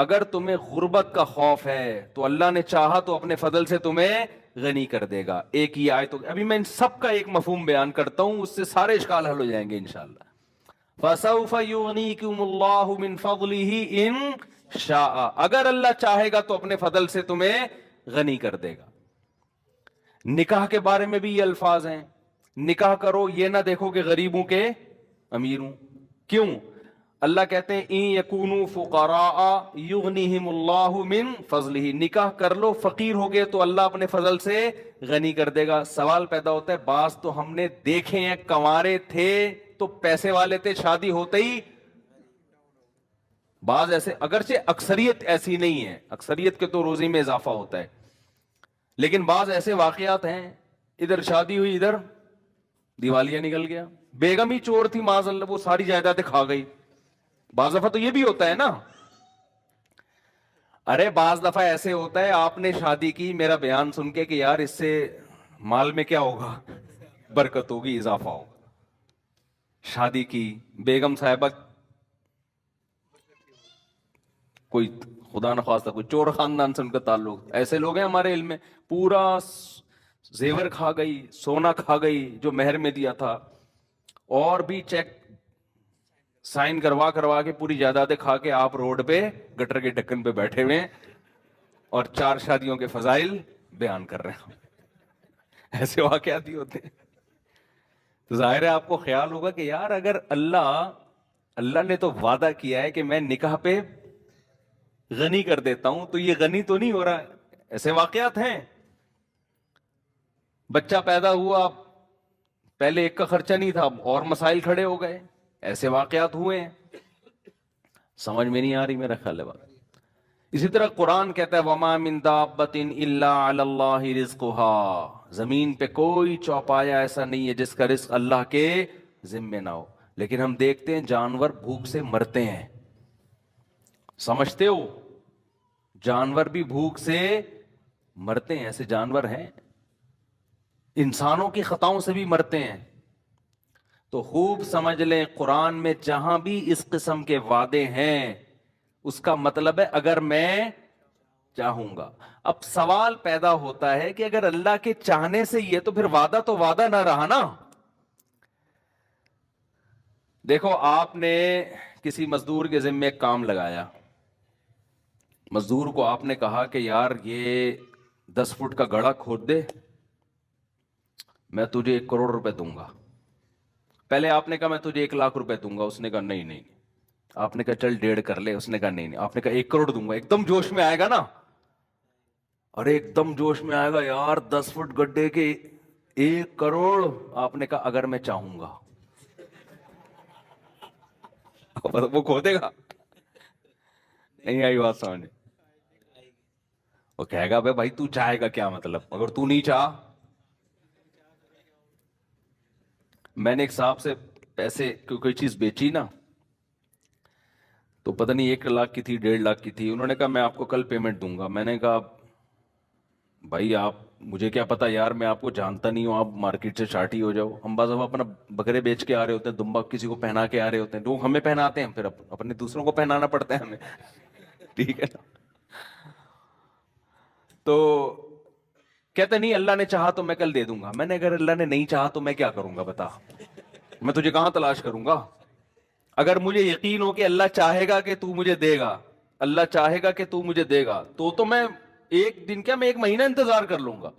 اگر تمہیں غربت کا خوف ہے تو اللہ نے چاہا تو اپنے فضل سے تمہیں غنی کر دے گا. ایک ہی آیت. ابھی میں ان سب کا ایک مفہوم بیان کرتا ہوں, اس سے سارے اشکال حل ہو جائیں گے انشاءاللہ. فَسَوْفَ يُغْنِيكُمُ اللَّهُ مِنْ فَضْلِهِ إِنْ شَاءَ, اگر اللہ چاہے گا تو اپنے فضل سے تمہیں غنی کر دے گا. نکاح کے بارے میں بھی یہ الفاظ ہیں, نکاح کرو یہ نہ دیکھو کہ غریبوں کے امیر ہوں. کیوں؟ اللہ کہتے ہیں ان یکونوا فقراء یغنیہم اللہ من فضلہ, نکاح کر لو فقیر ہو گئے تو اللہ اپنے فضل سے غنی کر دے گا. سوال پیدا ہوتا ہے, بعض تو ہم نے دیکھے ہیں کنوارے تھے تو پیسے والے تھے, شادی ہوتے ہی بعض ایسے, اگرچہ اکثریت ایسی نہیں ہے, اکثریت کے تو روزی میں اضافہ ہوتا ہے, لیکن بعض ایسے واقعات ہیں ادھر شادی ہوئی ادھر دیوالیہ نکل گیا, بیگم ہی چور تھی معاذ اللہ, وہ ساری جائیدادیں کھا گئی. بعض دفعہ تو یہ بھی ہوتا ہے نا. ارے بعض دفعہ ایسے ہوتا ہے آپ نے شادی کی میرا بیان سن کے کہ یار اس سے مال میں کیا ہوگا, برکت ہوگی, اضافہ ہوگا. شادی کی بیگم صاحبہ کوئی خدا نخواستہ کوئی چور خاندان سے ان کا تعلق, ایسے لوگ ہیں ہمارے علم میں, پورا زیور کھا گئی, سونا کھا گئی جو مہر میں دیا تھا, اور بھی چیک سائن کروا کے پوری جائیدادیں کھا کے آپ روڈ پہ گٹر کے ڈھکن پہ بیٹھے ہوئے اور 4 شادیوں کے فضائل بیان کر رہے ہیں. ایسے واقعات ہی ہوتے ہیں. تو ظاہر ہے آپ کو خیال ہوگا کہ یار اگر اللہ نے تو وعدہ کیا ہے کہ میں نکاح پہ غنی کر دیتا ہوں, تو یہ غنی تو نہیں ہو رہا. ایسے واقعات ہیں. بچہ پیدا ہوا, پہلے ایک کا خرچہ نہیں تھا, اور مسائل کھڑے ہو گئے. ایسے واقعات ہوئے ہیں. سمجھ میں نہیں آ رہی میرا خیال ہے بات. اسی طرح قرآن کہتا ہے وَمَا مِن دَابَّةٍ إِلَّا عَلَى اللَّهِ رِزْقُهَا, زمین پہ کوئی چوپایا ایسا نہیں ہے جس کا رزق اللہ کے ذمے نہ ہو. لیکن ہم دیکھتے ہیں جانور بھوک سے مرتے ہیں. سمجھتے ہو, جانور بھی بھوک سے مرتے ہیں. ایسے جانور ہیں, انسانوں کی خطاؤں سے بھی مرتے ہیں. تو خوب سمجھ لیں قرآن میں جہاں بھی اس قسم کے وعدے ہیں اس کا مطلب ہے اگر میں چاہوں گا. اب سوال پیدا ہوتا ہے کہ اگر اللہ کے چاہنے سے یہ تو پھر وعدہ تو وعدہ نہ رہا نا. دیکھو آپ نے کسی مزدور کے ذمے ایک کام لگایا, مزدور کو آپ نے کہا کہ یار یہ 10 فٹ کا گڑھا کھود دے, میں تجھے 1 کروڑ روپے دوں گا. پہلے آپ نے کہا میں تجھے 1 لاکھ روپے دوں گا, اس نے کہا نہیں نہیں. آپ نے کہا چل 1.5 کر لے, اس نے کہا نہیں نہیں. آپ نے کہا 1 کروڑ دوں گا. ایک دم جوش میں آئے گا نا, اور ایک دم جوش میں آئے گا یار 10 فٹ گڈھے کے 1 کروڑ. آپ نے کہا اگر میں چاہوں گا. وہ کھودے گا, نہیں آئی بات سمجھ. وہ کہے گا بھائی تو چاہے گا کیا مطلب, اگر تو نہیں چاہ. میں نے ایک صاحب سے پیسے کوئی چیز بیچی نا, تو پتہ نہیں 1 لاکھ کی تھی 1.5 لاکھ کی تھی. انہوں نے کہا میں آپ کو کل پیمنٹ دوں گا. میں نے کہا بھائی آپ مجھے کیا پتا یار, میں آپ کو جانتا نہیں ہوں, آپ مارکیٹ سے شارٹی ہو جاؤ. ہم بعض اپنا بکرے بیچ کے آ رہے ہوتے ہیں, دمبا کسی کو پہنا کے آ رہے ہوتے ہیں, لوگ ہمیں پہناتے ہیں, پھر اپنے دوسروں کو پہنانا پڑتا ہے ہمیں. ٹھیک ہے نا. تو کہتے نہیں اللہ نے چاہا تو میں کل دے دوں گا. میں نے اگر اللہ نے نہیں چاہا تو میں کیا کروں گا بتا, میں تجھے کہاں تلاش کروں گا. اگر مجھے یقین ہو کہ اللہ چاہے گا کہ تو مجھے دے گا, اللہ چاہے گا کہ تو مجھے دے گا, تو میں 1 دن کیا میں 1 مہینہ انتظار کر لوں گا.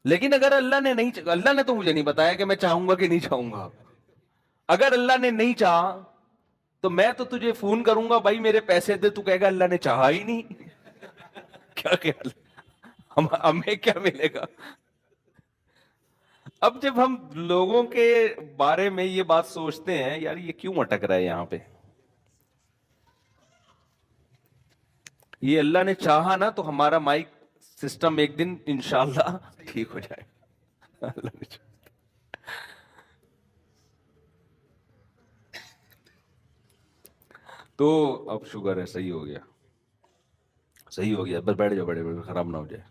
لیکن اگر اللہ نے تو مجھے نہیں بتایا کہ میں چاہوں گا کہ نہیں چاہوں گا. اگر اللہ نے نہیں چاہا تو میں تو تجھے فون کروں گا بھائی میرے پیسے دے, تو کہے گا اللہ نے چاہا ہی نہیں. کیا خیال ہے ہمیں کیا ملے گا. اب جب ہم لوگوں کے بارے میں یہ بات سوچتے ہیں یار یہ کیوں اٹک رہا ہے یہاں پہ, یہ اللہ نے چاہا نا تو ہمارا مائک سسٹم ایک دن انشاءاللہ ٹھیک ہو جائے. اللہ نے چاہا. تو اب شکر ہے صحیح ہو گیا, صحیح ہو گیا. بس بیٹھ جاؤ, بڑے خراب نہ ہو جائے.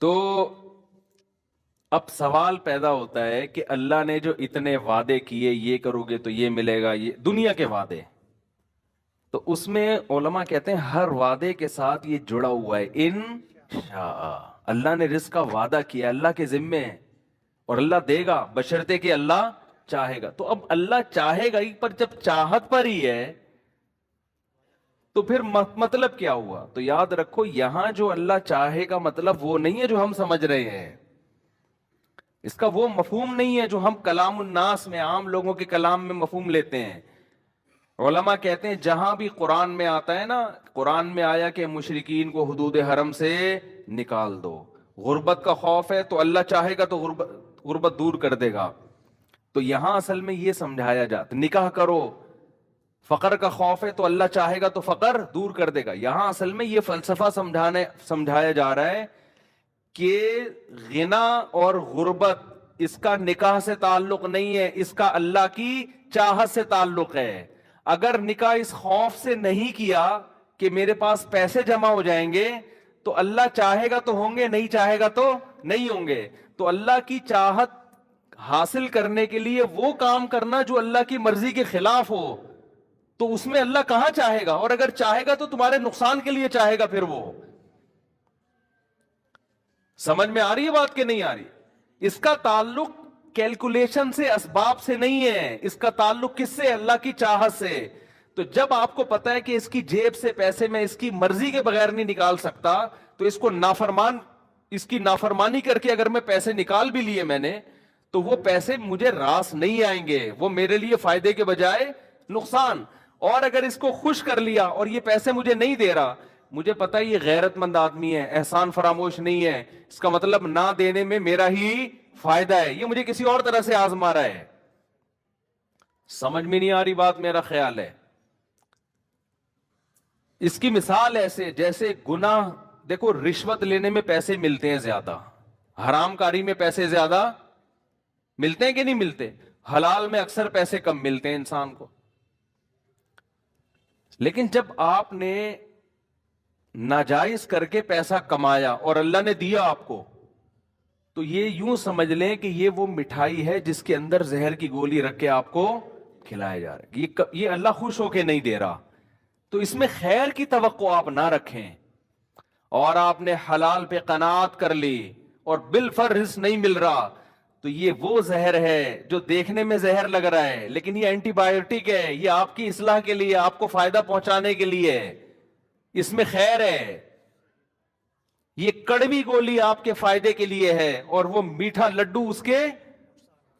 تو اب سوال پیدا ہوتا ہے کہ اللہ نے جو اتنے وعدے کیے، یہ کرو گے تو یہ ملے گا، یہ دنیا کے وعدے، تو اس میں علماء کہتے ہیں ہر وعدے کے ساتھ یہ جڑا ہوا ہے انشاء، اللہ نے رزق کا وعدہ کیا، اللہ کے ذمے ہے، اور اللہ دے گا بشرطے کہ اللہ چاہے گا۔ تو اب اللہ چاہے گا ہی، پر جب چاہت پر ہی ہے تو پھر مطلب کیا ہوا؟ تو یاد رکھو یہاں جو اللہ چاہے گا مطلب وہ نہیں ہے جو ہم سمجھ رہے ہیں، اس کا وہ مفہوم نہیں ہے جو ہم کلام الناس میں، عام لوگوں کے کلام میں مفہوم لیتے ہیں۔ علماء کہتے ہیں جہاں بھی قرآن میں آتا ہے نا، قرآن میں آیا کہ مشرکین کو حدود حرم سے نکال دو، غربت کا خوف ہے تو اللہ چاہے گا تو غربت دور کر دے گا، تو یہاں اصل میں یہ سمجھایا جاتا، نکاح کرو، فقر کا خوف ہے تو اللہ چاہے گا تو فقر دور کر دے گا، یہاں اصل میں یہ فلسفہ سمجھایا جا رہا ہے کہ غنا اور غربت اس کا نکاح سے تعلق نہیں ہے، اس کا اللہ کی چاہت سے تعلق ہے۔ اگر نکاح اس خوف سے نہیں کیا کہ میرے پاس پیسے جمع ہو جائیں گے تو اللہ چاہے گا تو ہوں گے، نہیں چاہے گا تو نہیں ہوں گے، تو اللہ کی چاہت حاصل کرنے کے لیے وہ کام کرنا جو اللہ کی مرضی کے خلاف ہو، تو اس میں اللہ کہاں چاہے گا؟ اور اگر چاہے گا تو تمہارے نقصان کے لیے چاہے گا۔ پھر وہ سمجھ میں آ رہی ہے بات کہ نہیں آ رہی؟ اس کا تعلق کیلکولیشن سے، اسباب سے نہیں ہے، اس کا تعلق کس سے؟ اللہ کی چاہت سے۔ تو جب آپ کو پتا ہے کہ اس کی جیب سے پیسے میں اس کی مرضی کے بغیر نہیں نکال سکتا، تو اس کو اس کی نافرمانی کر کے اگر میں پیسے نکال بھی لیے میں نے، تو وہ پیسے مجھے راس نہیں آئیں گے، وہ میرے لیے فائدے کے بجائے نقصان۔ اور اگر اس کو خوش کر لیا اور یہ پیسے مجھے نہیں دے رہا، مجھے پتا یہ غیرت مند آدمی ہے، احسان فراموش نہیں ہے، اس کا مطلب نہ دینے میں میرا ہی فائدہ ہے، یہ مجھے کسی اور طرح سے آزما رہا ہے۔ سمجھ میں نہیں آ رہی بات؟ میرا خیال ہے اس کی مثال ایسے جیسے گناہ، دیکھو رشوت لینے میں پیسے ملتے ہیں زیادہ، حرام کاری میں پیسے زیادہ ملتے ہیں کہ نہیں ملتے؟ حلال میں اکثر پیسے کم ملتے ہیں انسان کو۔ لیکن جب آپ نے ناجائز کر کے پیسہ کمایا اور اللہ نے دیا آپ کو، تو یہ یوں سمجھ لیں کہ یہ وہ مٹھائی ہے جس کے اندر زہر کی گولی رکھ کے آپ کو کھلایا جا رہا ہے، یہ اللہ خوش ہو کے نہیں دے رہا، تو اس میں خیر کی توقع آپ نہ رکھیں۔ اور آپ نے حلال پہ قناعت کر لی اور بالفرض نہیں مل رہا، تو یہ وہ زہر ہے جو دیکھنے میں زہر لگ رہا ہے لیکن یہ اینٹی بایوٹک ہے، یہ آپ کی اصلاح کے لیے، آپ کو فائدہ پہنچانے کے لیے، اس میں خیر ہے۔ یہ کڑوی گولی آپ کے فائدے کے لیے ہے، اور وہ میٹھا لڈو اس کے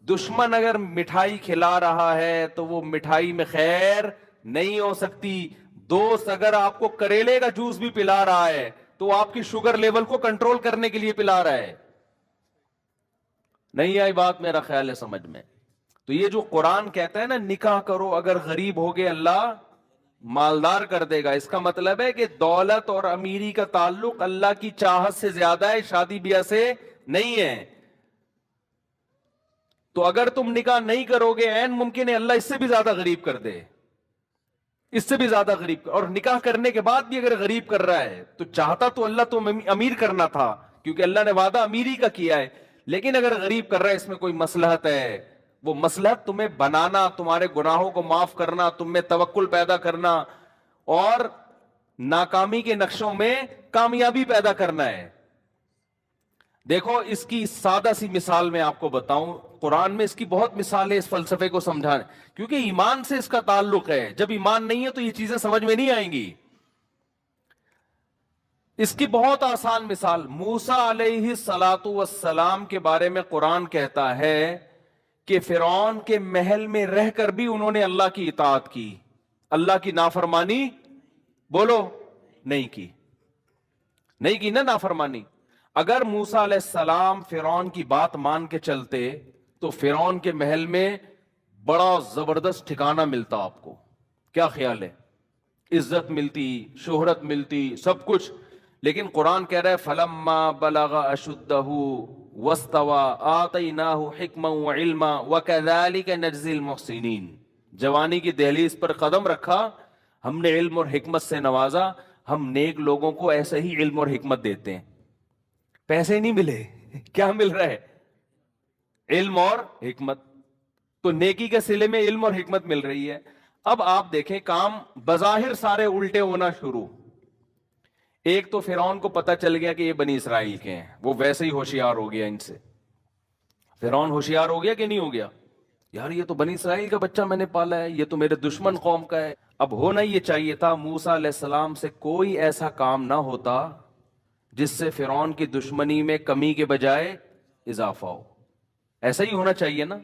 دشمن اگر مٹھائی کھلا رہا ہے تو وہ مٹھائی میں خیر نہیں ہو سکتی۔ دوست اگر آپ کو کریلے کا جوس بھی پلا رہا ہے تو وہ آپ کی شوگر لیول کو کنٹرول کرنے کے لیے پلا رہا ہے۔ نہیں آئی بات میرا خیال ہے سمجھ میں؟ تو یہ جو قرآن کہتا ہے نا نکاح کرو، اگر غریب ہوگے اللہ مالدار کر دے گا، اس کا مطلب ہے کہ دولت اور امیری کا تعلق اللہ کی چاہت سے زیادہ ہے، شادی بیاہ سے نہیں ہے۔ تو اگر تم نکاح نہیں کرو گے، عین ممکن ہے اللہ اس سے بھی زیادہ غریب کر دے، اس سے بھی زیادہ غریب، اور نکاح کرنے کے بعد بھی اگر غریب کر رہا ہے تو چاہتا تو اللہ تو امیر کرنا تھا، کیونکہ اللہ نے وعدہ امیری کا کیا ہے، لیکن اگر غریب کر رہا ہے اس میں کوئی مصلحت ہے، وہ مصلحت تمہیں بنانا، تمہارے گناہوں کو معاف کرنا، تم میں توکل پیدا کرنا، اور ناکامی کے نقشوں میں کامیابی پیدا کرنا ہے۔ دیکھو اس کی سادہ سی مثال میں آپ کو بتاؤں، قرآن میں اس کی بہت مثالیں اس فلسفے کو سمجھانے، کیونکہ ایمان سے اس کا تعلق ہے، جب ایمان نہیں ہے تو یہ چیزیں سمجھ میں نہیں آئیں گی۔ اس کی بہت آسان مثال، موسیٰ علیہ السلام کے بارے میں قرآن کہتا ہے کہ فرعون کے محل میں رہ کر بھی انہوں نے اللہ کی اطاعت کی، اللہ کی نافرمانی بولو نہیں کی نا نافرمانی۔ اگر موسیٰ علیہ السلام فرعون کی بات مان کے چلتے تو فرعون کے محل میں بڑا زبردست ٹھکانہ ملتا، آپ کو کیا خیال ہے؟ عزت ملتی، شہرت ملتی، سب کچھ۔ لیکن قرآن کہہ رہا ہے فَلَمَّا بَلَغَ أَشُدَّهُ وَاسْتَوَىٰ آتَيْنَاهُ حِكْمًا وَعِلْمًا وَكَذَلِكَ نَجْزِي الْمُحْسِنِينَ، جوانی کی دہلیز پر قدم رکھا، ہم نے علم اور حکمت سے نوازا، ہم نیک لوگوں کو ایسے ہی علم اور حکمت دیتے ہیں۔ پیسے نہیں ملے، کیا مل رہا ہے؟ علم اور حکمت. تو نیکی کے صلے میں علم اور حکمت مل رہی ہے. اب آپ دیکھیں کام بظاہر سارے الٹے ہونا شروع. ایک تو فرعون کو پتا چل گیا کہ یہ بنی اسرائیل کے ہیں, وہ ویسے ہی ہوشیار ہو گیا ان سے. فرعون ہوشیار ہو گیا کہ نہیں ہو گیا؟ یار یہ تو بنی اسرائیل کا بچہ میں نے پالا ہے, یہ تو میرے دشمن قوم کا ہے. اب ہونا یہ چاہیے تھا موسیٰ علیہ السلام سے کوئی ایسا کام نہ ہوتا جس سے فرعون کی دشمنی میں کمی کے بجائے اضافہ ہو. ایسا ہی ہونا چاہیے نا,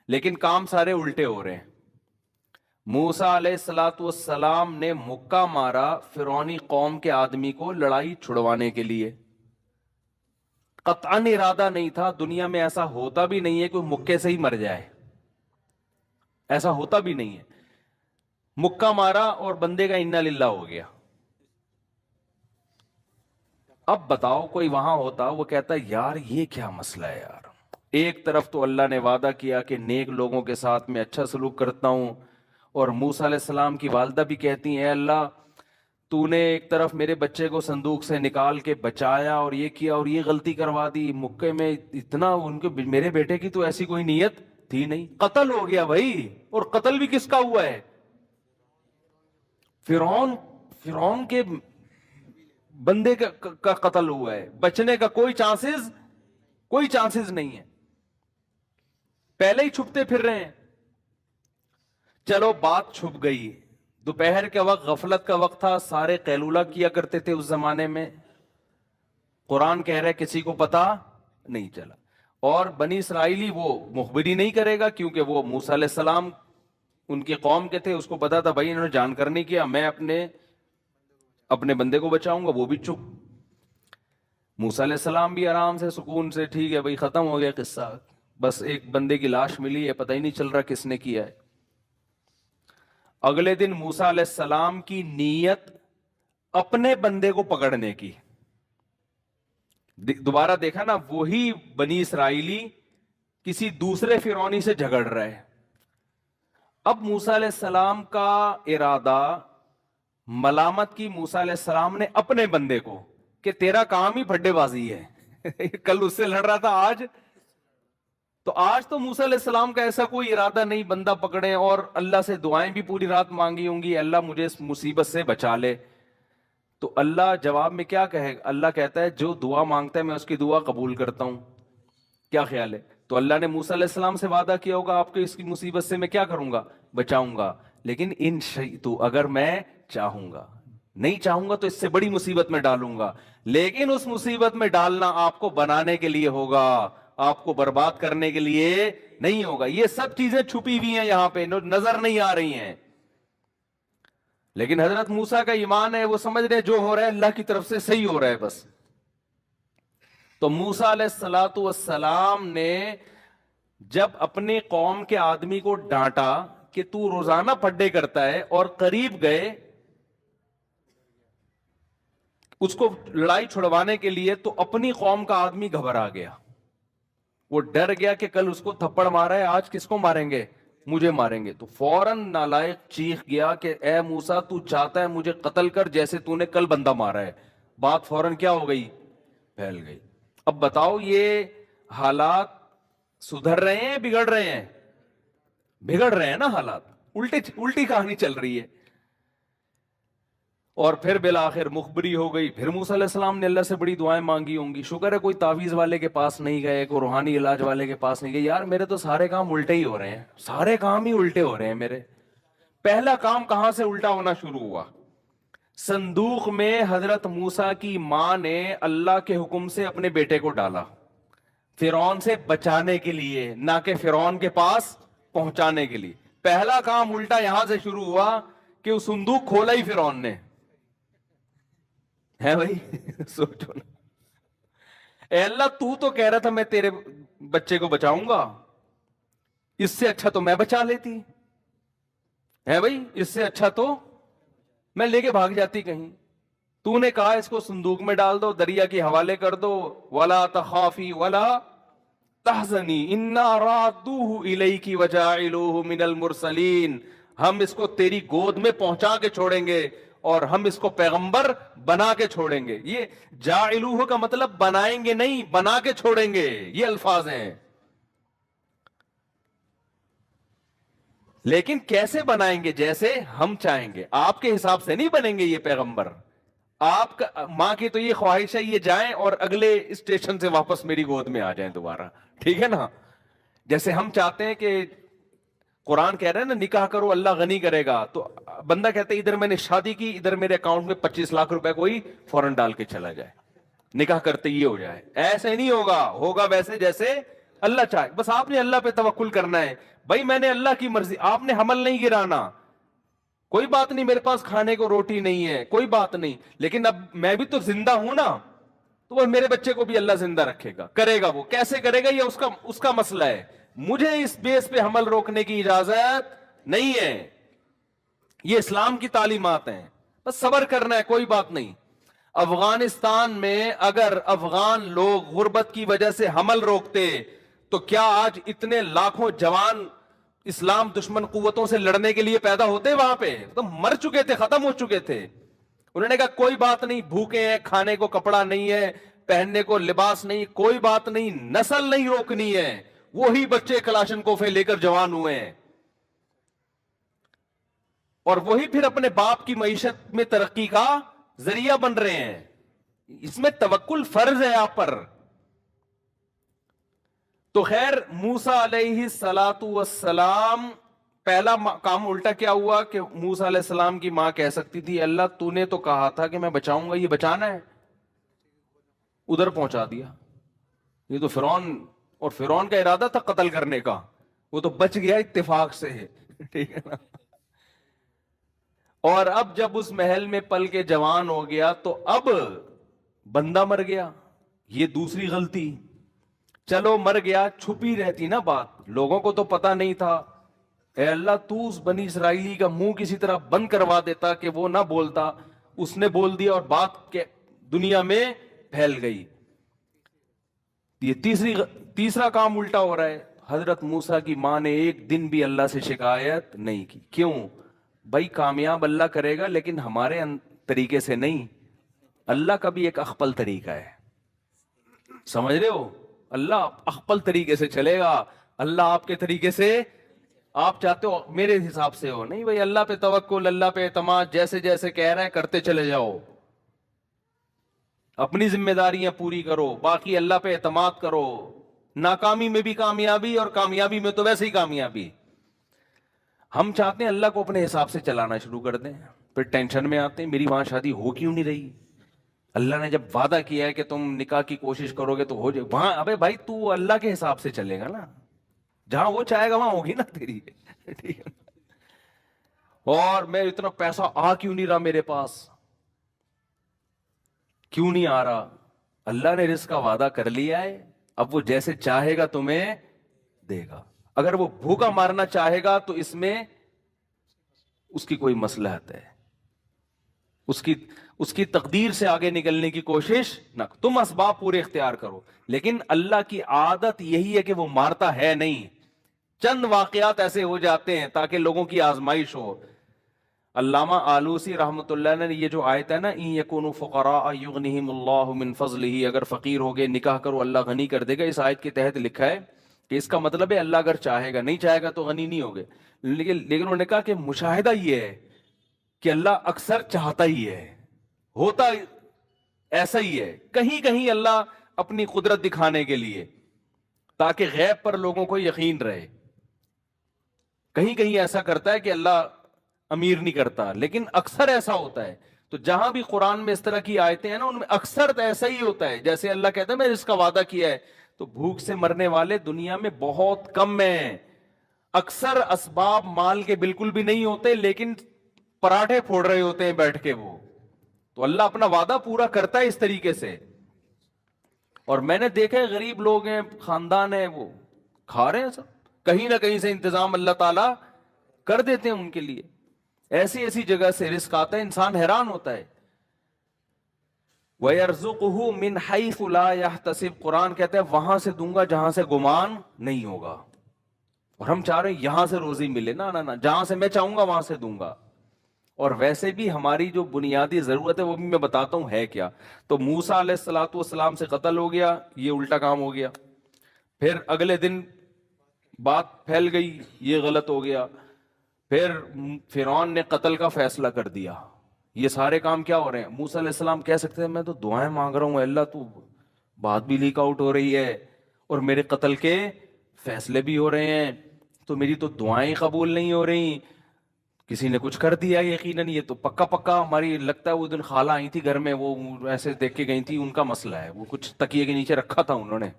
لیکن کام سارے الٹے ہو رہے ہیں. موسیٰ علیہ السلام نے مکہ مارا فرعونی قوم کے آدمی کو لڑائی چھڑوانے کے لیے. قطعاً ارادہ نہیں تھا, دنیا میں ایسا ہوتا بھی نہیں ہے کوئی مکے سے ہی مر جائے, ایسا ہوتا بھی نہیں ہے. مکہ مارا اور بندے کا انا للہ ہو گیا. اب بتاؤ کوئی وہاں ہوتا وہ کہتا یار یہ کیا مسئلہ ہے یار. ایک طرف تو اللہ نے وعدہ کیا کہ نیک لوگوں کے ساتھ میں اچھا سلوک کرتا ہوں, اور موسیٰ علیہ السلام کی والدہ بھی کہتی ہیں اللہ تو نے ایک طرف میرے بچے کو صندوق سے نکال کے بچایا اور یہ کیا اور یہ غلطی کروا دی. مکے میں اتنا ان کے میرے بیٹے کی تو ایسی کوئی نیت تھی نہیں. قتل ہو گیا بھائی, اور قتل بھی کس کا ہوا ہے؟ فرعون کے بندے کا قتل ہوا ہے. بچنے کا کوئی چانسز نہیں ہے. پہلے ہی چھپتے پھر رہے ہیں. چلو بات چھپ گئی. دوپہر کے وقت غفلت کا وقت تھا, سارے قیلولہ کیا کرتے تھے اس زمانے میں. قرآن کہہ رہے کسی کو پتا نہیں چلا. اور بنی اسرائیلی وہ مخبری نہیں کرے گا کیونکہ وہ موسیٰ علیہ السلام ان کے قوم کے تھے, اس کو پتا تھا بھائی انہوں نے جان کر نہیں کیا, میں اپنے بندے کو بچاؤں گا. وہ بھی چپ. موسیٰ علیہ السلام بھی آرام سے سکون سے, ٹھیک ہے بھائی ختم ہو گیا قصہ, بس ایک بندے کی لاش ملی ہے, پتہ ہی نہیں چل رہا کس نے کیا ہے. اگلے دن موسیٰ علیہ السلام کی نیت اپنے بندے کو پکڑنے کی. دوبارہ دیکھا نا, وہی بنی اسرائیلی کسی دوسرے فرعونی سے جھگڑ رہا ہے. اب موسیٰ علیہ السلام کا ارادہ ملامت کی موسیٰ علیہ السلام نے اپنے بندے کو کہ تیرا کام ہی پھڈے بازی ہے. کل اس سے لڑ رہا تھا, آج تو موسیٰ علیہ السلام کا ایسا کوئی ارادہ نہیں بندہ پکڑے, اور اللہ سے دعائیں بھی پوری رات مانگی ہوں گی اللہ مجھے اس مصیبت سے بچا لے. تو اللہ جواب میں کیا کہے؟ اللہ کہتا ہے جو دعا مانگتا ہے میں اس کی دعا قبول کرتا ہوں. کیا خیال ہے؟ تو اللہ نے موسیٰ علیہ السلام سے وعدہ کیا ہوگا آپ کے اس کی مصیبت سے میں کیا کروں گا؟ بچاؤں گا. لیکن ان تو اگر میں چاہوں گا, نہیں چاہوں گا تو اس سے بڑی مصیبت میں ڈالوں گا. لیکن اس مصیبت میں ڈالنا آپ کو بنانے کے لیے ہوگا, آپ کو برباد کرنے کے لیے نہیں ہوگا. یہ سب چیزیں چھپی ہوئی ہیں یہاں پہ, نظر نہیں آ رہی ہیں. لیکن حضرت موسیٰ کا ایمان ہے, وہ سمجھ رہے جو ہو رہا ہے اللہ کی طرف سے صحیح ہو رہا ہے بس. تو موسیٰ علیہ السلام نے جب اپنے قوم کے آدمی کو ڈانٹا کہ تو روزانہ پھڈے کرتا ہے, اور قریب گئے اس کو لڑائی چھڑوانے کے لیے, تو اپنی قوم کا آدمی گھبرا گیا. وہ ڈر گیا کہ کل اس کو تھپڑ مارا ہے, آج کس کو ماریں گے؟ مجھے ماریں گے. تو فوراً نالائق چیخ گیا کہ اے موسیٰ تو چاہتا ہے مجھے قتل کر جیسے تو نے کل بندہ مارا ہے. بات فوراً کیا ہو گئی؟ پھیل گئی. اب بتاؤ یہ حالات سدھر رہے ہیں بگڑ رہے ہیں؟ بگڑ رہے ہیں نا حالات, الٹی کہانی چل رہی ہے. اور پھر بالآخر مخبری ہو گئی. پھر موسیٰ علیہ السلام نے اللہ سے بڑی دعائیں مانگی ہوں گی. شکر ہے کوئی تعویذ والے کے پاس نہیں گئے, کوئی روحانی علاج والے کے پاس نہیں گئے. یار میرے تو سارے کام الٹے ہی ہو رہے ہیں, سارے کام ہی الٹے ہو رہے ہیں میرے. پہلا کام کہاں سے الٹا ہونا شروع ہوا؟ صندوق میں حضرت موسیٰ کی ماں نے اللہ کے حکم سے اپنے بیٹے کو ڈالا فرعون سے بچانے کے لیے, نہ کہ فرعون کے پاس پہنچانے کے لیے. پہلا کام الٹا یہاں سے شروع ہوا کہ وہ صندوق کھولا ہی فرعون نے. ہے بھائی سوچو نا, اے اللہ تو کہہ رہا تھا میں تیرے بچے کو بچاؤں گا, اس سے اچھا تو میں بچا لیتی. ہے بھائی اس سے اچھا تو میں لے کے بھاگ جاتی کہیں. تو نے کہا اس کو صندوق میں ڈال دو, دریا کے حوالے کر دو, ولا تخافی ولا تحزنی انا رادوہ الیک وجاعلوہ من المرسلین. ہم اس کو تیری گود میں پہنچا کے چھوڑیں گے اور ہم اس کو پیغمبر بنا کے چھوڑیں گے. یہ جاعلوہ کا مطلب بنائیں گے نہیں, بنا کے چھوڑیں گے, یہ الفاظ ہیں. لیکن کیسے بنائیں گے؟ جیسے ہم چاہیں گے، آپ کے حساب سے نہیں بنیں گے یہ پیغمبر. آپ کا ماں کی تو یہ خواہش ہے یہ جائیں اور اگلے اسٹیشن سے واپس میری گود میں آ جائیں دوبارہ، ٹھیک ہے نا. جیسے ہم چاہتے ہیں کہ قرآن کہہ رہے ہیں نا نکاح کرو اللہ غنی کرے گا، تو بندہ کہتے ادھر میں نے شادی کی، ادھر میرے اکاؤنٹ میں 25 لاکھ روپے کوئی فوراً ڈال کے چلا جائے، نکاح کرتے یہ ہو جائے. ایسے نہیں ہوگا، ہوگا ویسے جیسے اللہ چاہے. بس آپ نے اللہ پہ توکل کرنا ہے. بھائی میں نے اللہ کی مرضی، آپ نے حمل نہیں گرانا. کوئی بات نہیں میرے پاس کھانے کو روٹی نہیں ہے، کوئی بات نہیں، لیکن اب میں بھی تو زندہ ہوں نا، تو وہ میرے بچے کو بھی اللہ زندہ رکھے گا، کرے گا. وہ کیسے کرے گا یہ اس کا مسئلہ ہے. مجھے اس بیس پہ حمل روکنے کی اجازت نہیں ہے. یہ اسلام کی تعلیمات ہیں. بس صبر کرنا ہے، کوئی بات نہیں. افغانستان میں اگر افغان لوگ غربت کی وجہ سے حمل روکتے تو کیا آج اتنے لاکھوں جوان اسلام دشمن قوتوں سے لڑنے کے لیے پیدا ہوتے؟ وہاں پہ تو مر چکے تھے، ختم ہو چکے تھے. انہوں نے کہا کوئی بات نہیں، بھوکے ہیں، کھانے کو کپڑا نہیں ہے، پہننے کو لباس نہیں، کوئی بات نہیں، نسل نہیں روکنی ہے. وہی بچے کلاشن کوفے لے کر جوان ہوئے ہیں، اور وہی پھر اپنے باپ کی معیشت میں ترقی کا ذریعہ بن رہے ہیں. اس میں توکل فرض ہے آپ پر. تو خیر موسیٰ علیہ السلام پہلا کام الٹا کیا ہوا کہ موسیٰ علیہ السلام کی ماں کہہ سکتی تھی اللہ تو نے تو کہا تھا کہ میں بچاؤں گا، یہ بچانا ہے، ادھر پہنچا دیا. یہ تو فرعون کا ارادہ تھا قتل کرنے کا، وہ تو بچ گیا اتفاق سے، ٹھیک ہے نا. اور اب جب اس محل میں پل کے جوان ہو گیا تو اب بندہ مر گیا. یہ دوسری غلطی. چلو مر گیا، چھپی رہتی نا بات، لوگوں کو تو پتا نہیں تھا. اے اللہ تو اس بنی اسرائیلی کا منہ کسی طرح بند کروا دیتا کہ وہ نہ بولتا. اس نے بول دیا اور بات کے دنیا میں پھیل گئی. یہ تیسرا کام الٹا ہو رہا ہے. حضرت موسیٰ کی ماں نے ایک دن بھی اللہ سے شکایت نہیں کی. کیوں؟ بھائی کامیاب اللہ کرے گا لیکن ہمارے طریقے سے نہیں. اللہ کا بھی ایک اخپل طریقہ ہے، سمجھ رہے ہو؟ اللہ اخپل طریقے سے چلے گا. اللہ آپ کے طریقے سے، آپ چاہتے ہو میرے حساب سے ہو، نہیں بھائی اللہ پہ توکل، اللہ پہ اعتماد، جیسے جیسے کہہ رہے ہیں کرتے چلے جاؤ. اپنی ذمہ داریاں پوری کرو، باقی اللہ پہ اعتماد کرو. ناکامی میں بھی کامیابی اور کامیابی میں تو ویسے ہی کامیابی. ہم چاہتے ہیں اللہ کو اپنے حساب سے چلانا شروع کر دیں، پھر ٹینشن میں آتے ہیں میری وہاں شادی ہو کیوں نہیں رہی. اللہ نے جب وعدہ کیا ہے کہ تم نکاح کی کوشش کرو گے تو ہو جائے وہاں. ابے بھائی تو اللہ کے حساب سے چلے گا نا، جہاں وہ چاہے گا وہاں ہوگی نا تیری، ٹھیک ہے. اور میں اتنا پیسہ آ کیوں نہیں رہا میرے پاس، کیوں نہیں آ رہا؟ اللہ نے رزق کا وعدہ کر لیا ہے، اب وہ جیسے چاہے گا تمہیں دے گا. اگر وہ بھوکا مارنا چاہے گا تو اس میں اس کی کوئی مصلحت ہے، اس کی تقدیر سے آگے نکلنے کی کوشش نہ. تم اسباب پورے اختیار کرو، لیکن اللہ کی عادت یہی ہے کہ وہ مارتا ہے نہیں. چند واقعات ایسے ہو جاتے ہیں تاکہ لوگوں کی آزمائش ہو. علامہ آلوسی رحمۃ اللہ نے یہ جو آیت ہے نا ان یکونوا فقراء یغنہم اللہ من فضلہ، اگر فقیر ہو گئے نکاح کرو اللہ غنی کر دے گا، اس آیت کے تحت لکھا ہے کہ اس کا مطلب ہے اللہ اگر چاہے گا، نہیں چاہے گا تو غنی نہیں ہوگے. لیکن انہوں نے کہا کہ مشاہدہ یہ ہے کہ اللہ اکثر چاہتا ہی ہے، ہوتا ایسا ہی ہے. کہیں کہیں اللہ اپنی قدرت دکھانے کے لیے تاکہ غیب پر لوگوں کو یقین رہے، کہیں کہیں ایسا کرتا ہے کہ اللہ امیر نہیں کرتا، لیکن اکثر ایسا ہوتا ہے. تو جہاں بھی قرآن میں اس طرح کی آیتیں ہیں نا ان میں اکثر ایسا ہی ہوتا ہے. جیسے اللہ کہتا ہے میں اس کا وعدہ کیا ہے، تو بھوک سے مرنے والے دنیا میں بہت کم ہیں. اکثر اسباب مال کے بالکل بھی نہیں ہوتے، لیکن پراٹھے پھوڑ رہے ہوتے ہیں بیٹھ کے وہ. تو اللہ اپنا وعدہ پورا کرتا ہے اس طریقے سے. اور میں نے دیکھا ہے غریب لوگ ہیں، خاندان ہیں، وہ کھا رہے ہیں سب، کہیں نہ کہیں سے انتظام اللہ تعالیٰ کر دیتے ہیں ان کے لیے. ایسی ایسی جگہ سے رزق آتا ہے، انسان حیران ہوتا ہے. وَيَرْزُقُهُ مِنْ حَيْثُ لَا يَحْتَسِبُ، قرآن کہتا ہے وہاں سے دوں گا جہاں سے گمان نہیں ہوگا. اور ہم چاہ رہے ہیں یہاں سے روزی ملے، نہ جہاں سے میں چاہوں گا وہاں سے دوں گا. اور ویسے بھی ہماری جو بنیادی ضرورت ہے وہ بھی میں بتاتا ہوں ہے کیا. تو موسیٰ علیہ السلام سے قتل ہو گیا، یہ الٹا کام ہو گیا. پھر اگلے دن بات پھیل گئی، یہ غلط ہو گیا. پھر فرعون نے قتل کا فیصلہ کر دیا. یہ سارے کام کیا ہو رہے ہیں؟ موسیٰ علیہ السلام کہہ سکتے ہیں میں تو دعائیں مانگ رہا ہوں اللہ، تو بات بھی لیک آؤٹ ہو رہی ہے اور میرے قتل کے فیصلے بھی ہو رہے ہیں، تو میری تو دعائیں قبول نہیں ہو رہی، کسی نے کچھ کر دیا یقیناً، یہ تو پکا پکا ہماری لگتا ہے وہ دن خالہ آئی تھی گھر میں، وہ ایسے دیکھ کے گئی تھی، ان کا مسئلہ ہے، وہ کچھ تکیے کے نیچے رکھا تھا انہوں نے،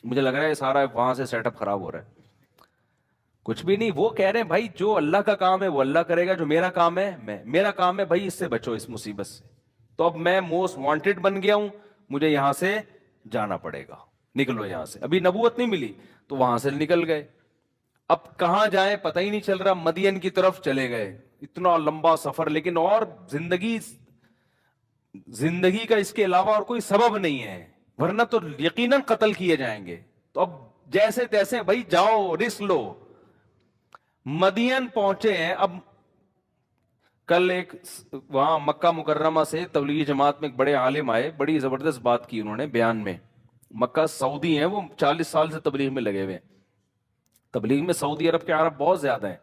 مجھے لگ رہا ہے سارا وہاں سے سیٹ اپ خراب ہو رہا ہے. کچھ بھی نہیں، وہ کہہ رہے ہیں بھائی جو اللہ کا کام ہے وہ اللہ کرے گا، جو میرا کام ہے میرا کام ہے بھائی اس سے بچو، اس مصیبت سے. تو اب میں موسٹ وانٹڈ بن گیا ہوں، مجھے یہاں سے جانا پڑے گا، نکلو یہاں سے. ابھی نبوت نہیں ملی تو وہاں سے نکل گئے، اب کہاں جائیں پتہ ہی نہیں چل رہا، مدین کی طرف چلے گئے. اتنا لمبا سفر، لیکن اور زندگی کا اس کے علاوہ اور کوئی سبب نہیں ہے، ورنہ تو یقیناً قتل کیے جائیں گے. تو اب جیسے تیسے بھائی جاؤ رسک لو. مدین پہنچے ہیں. اب کل ایک وہاں مکہ مکرمہ سے تبلیغی جماعت میں ایک بڑے عالم آئے، بڑی زبردست بات کی انہوں نے بیان میں. مکہ سعودی ہیں، وہ 40 سال سے تبلیغ میں لگے ہوئے، تبلیغ میں سعودی عرب کے عرب بہت زیادہ ہیں.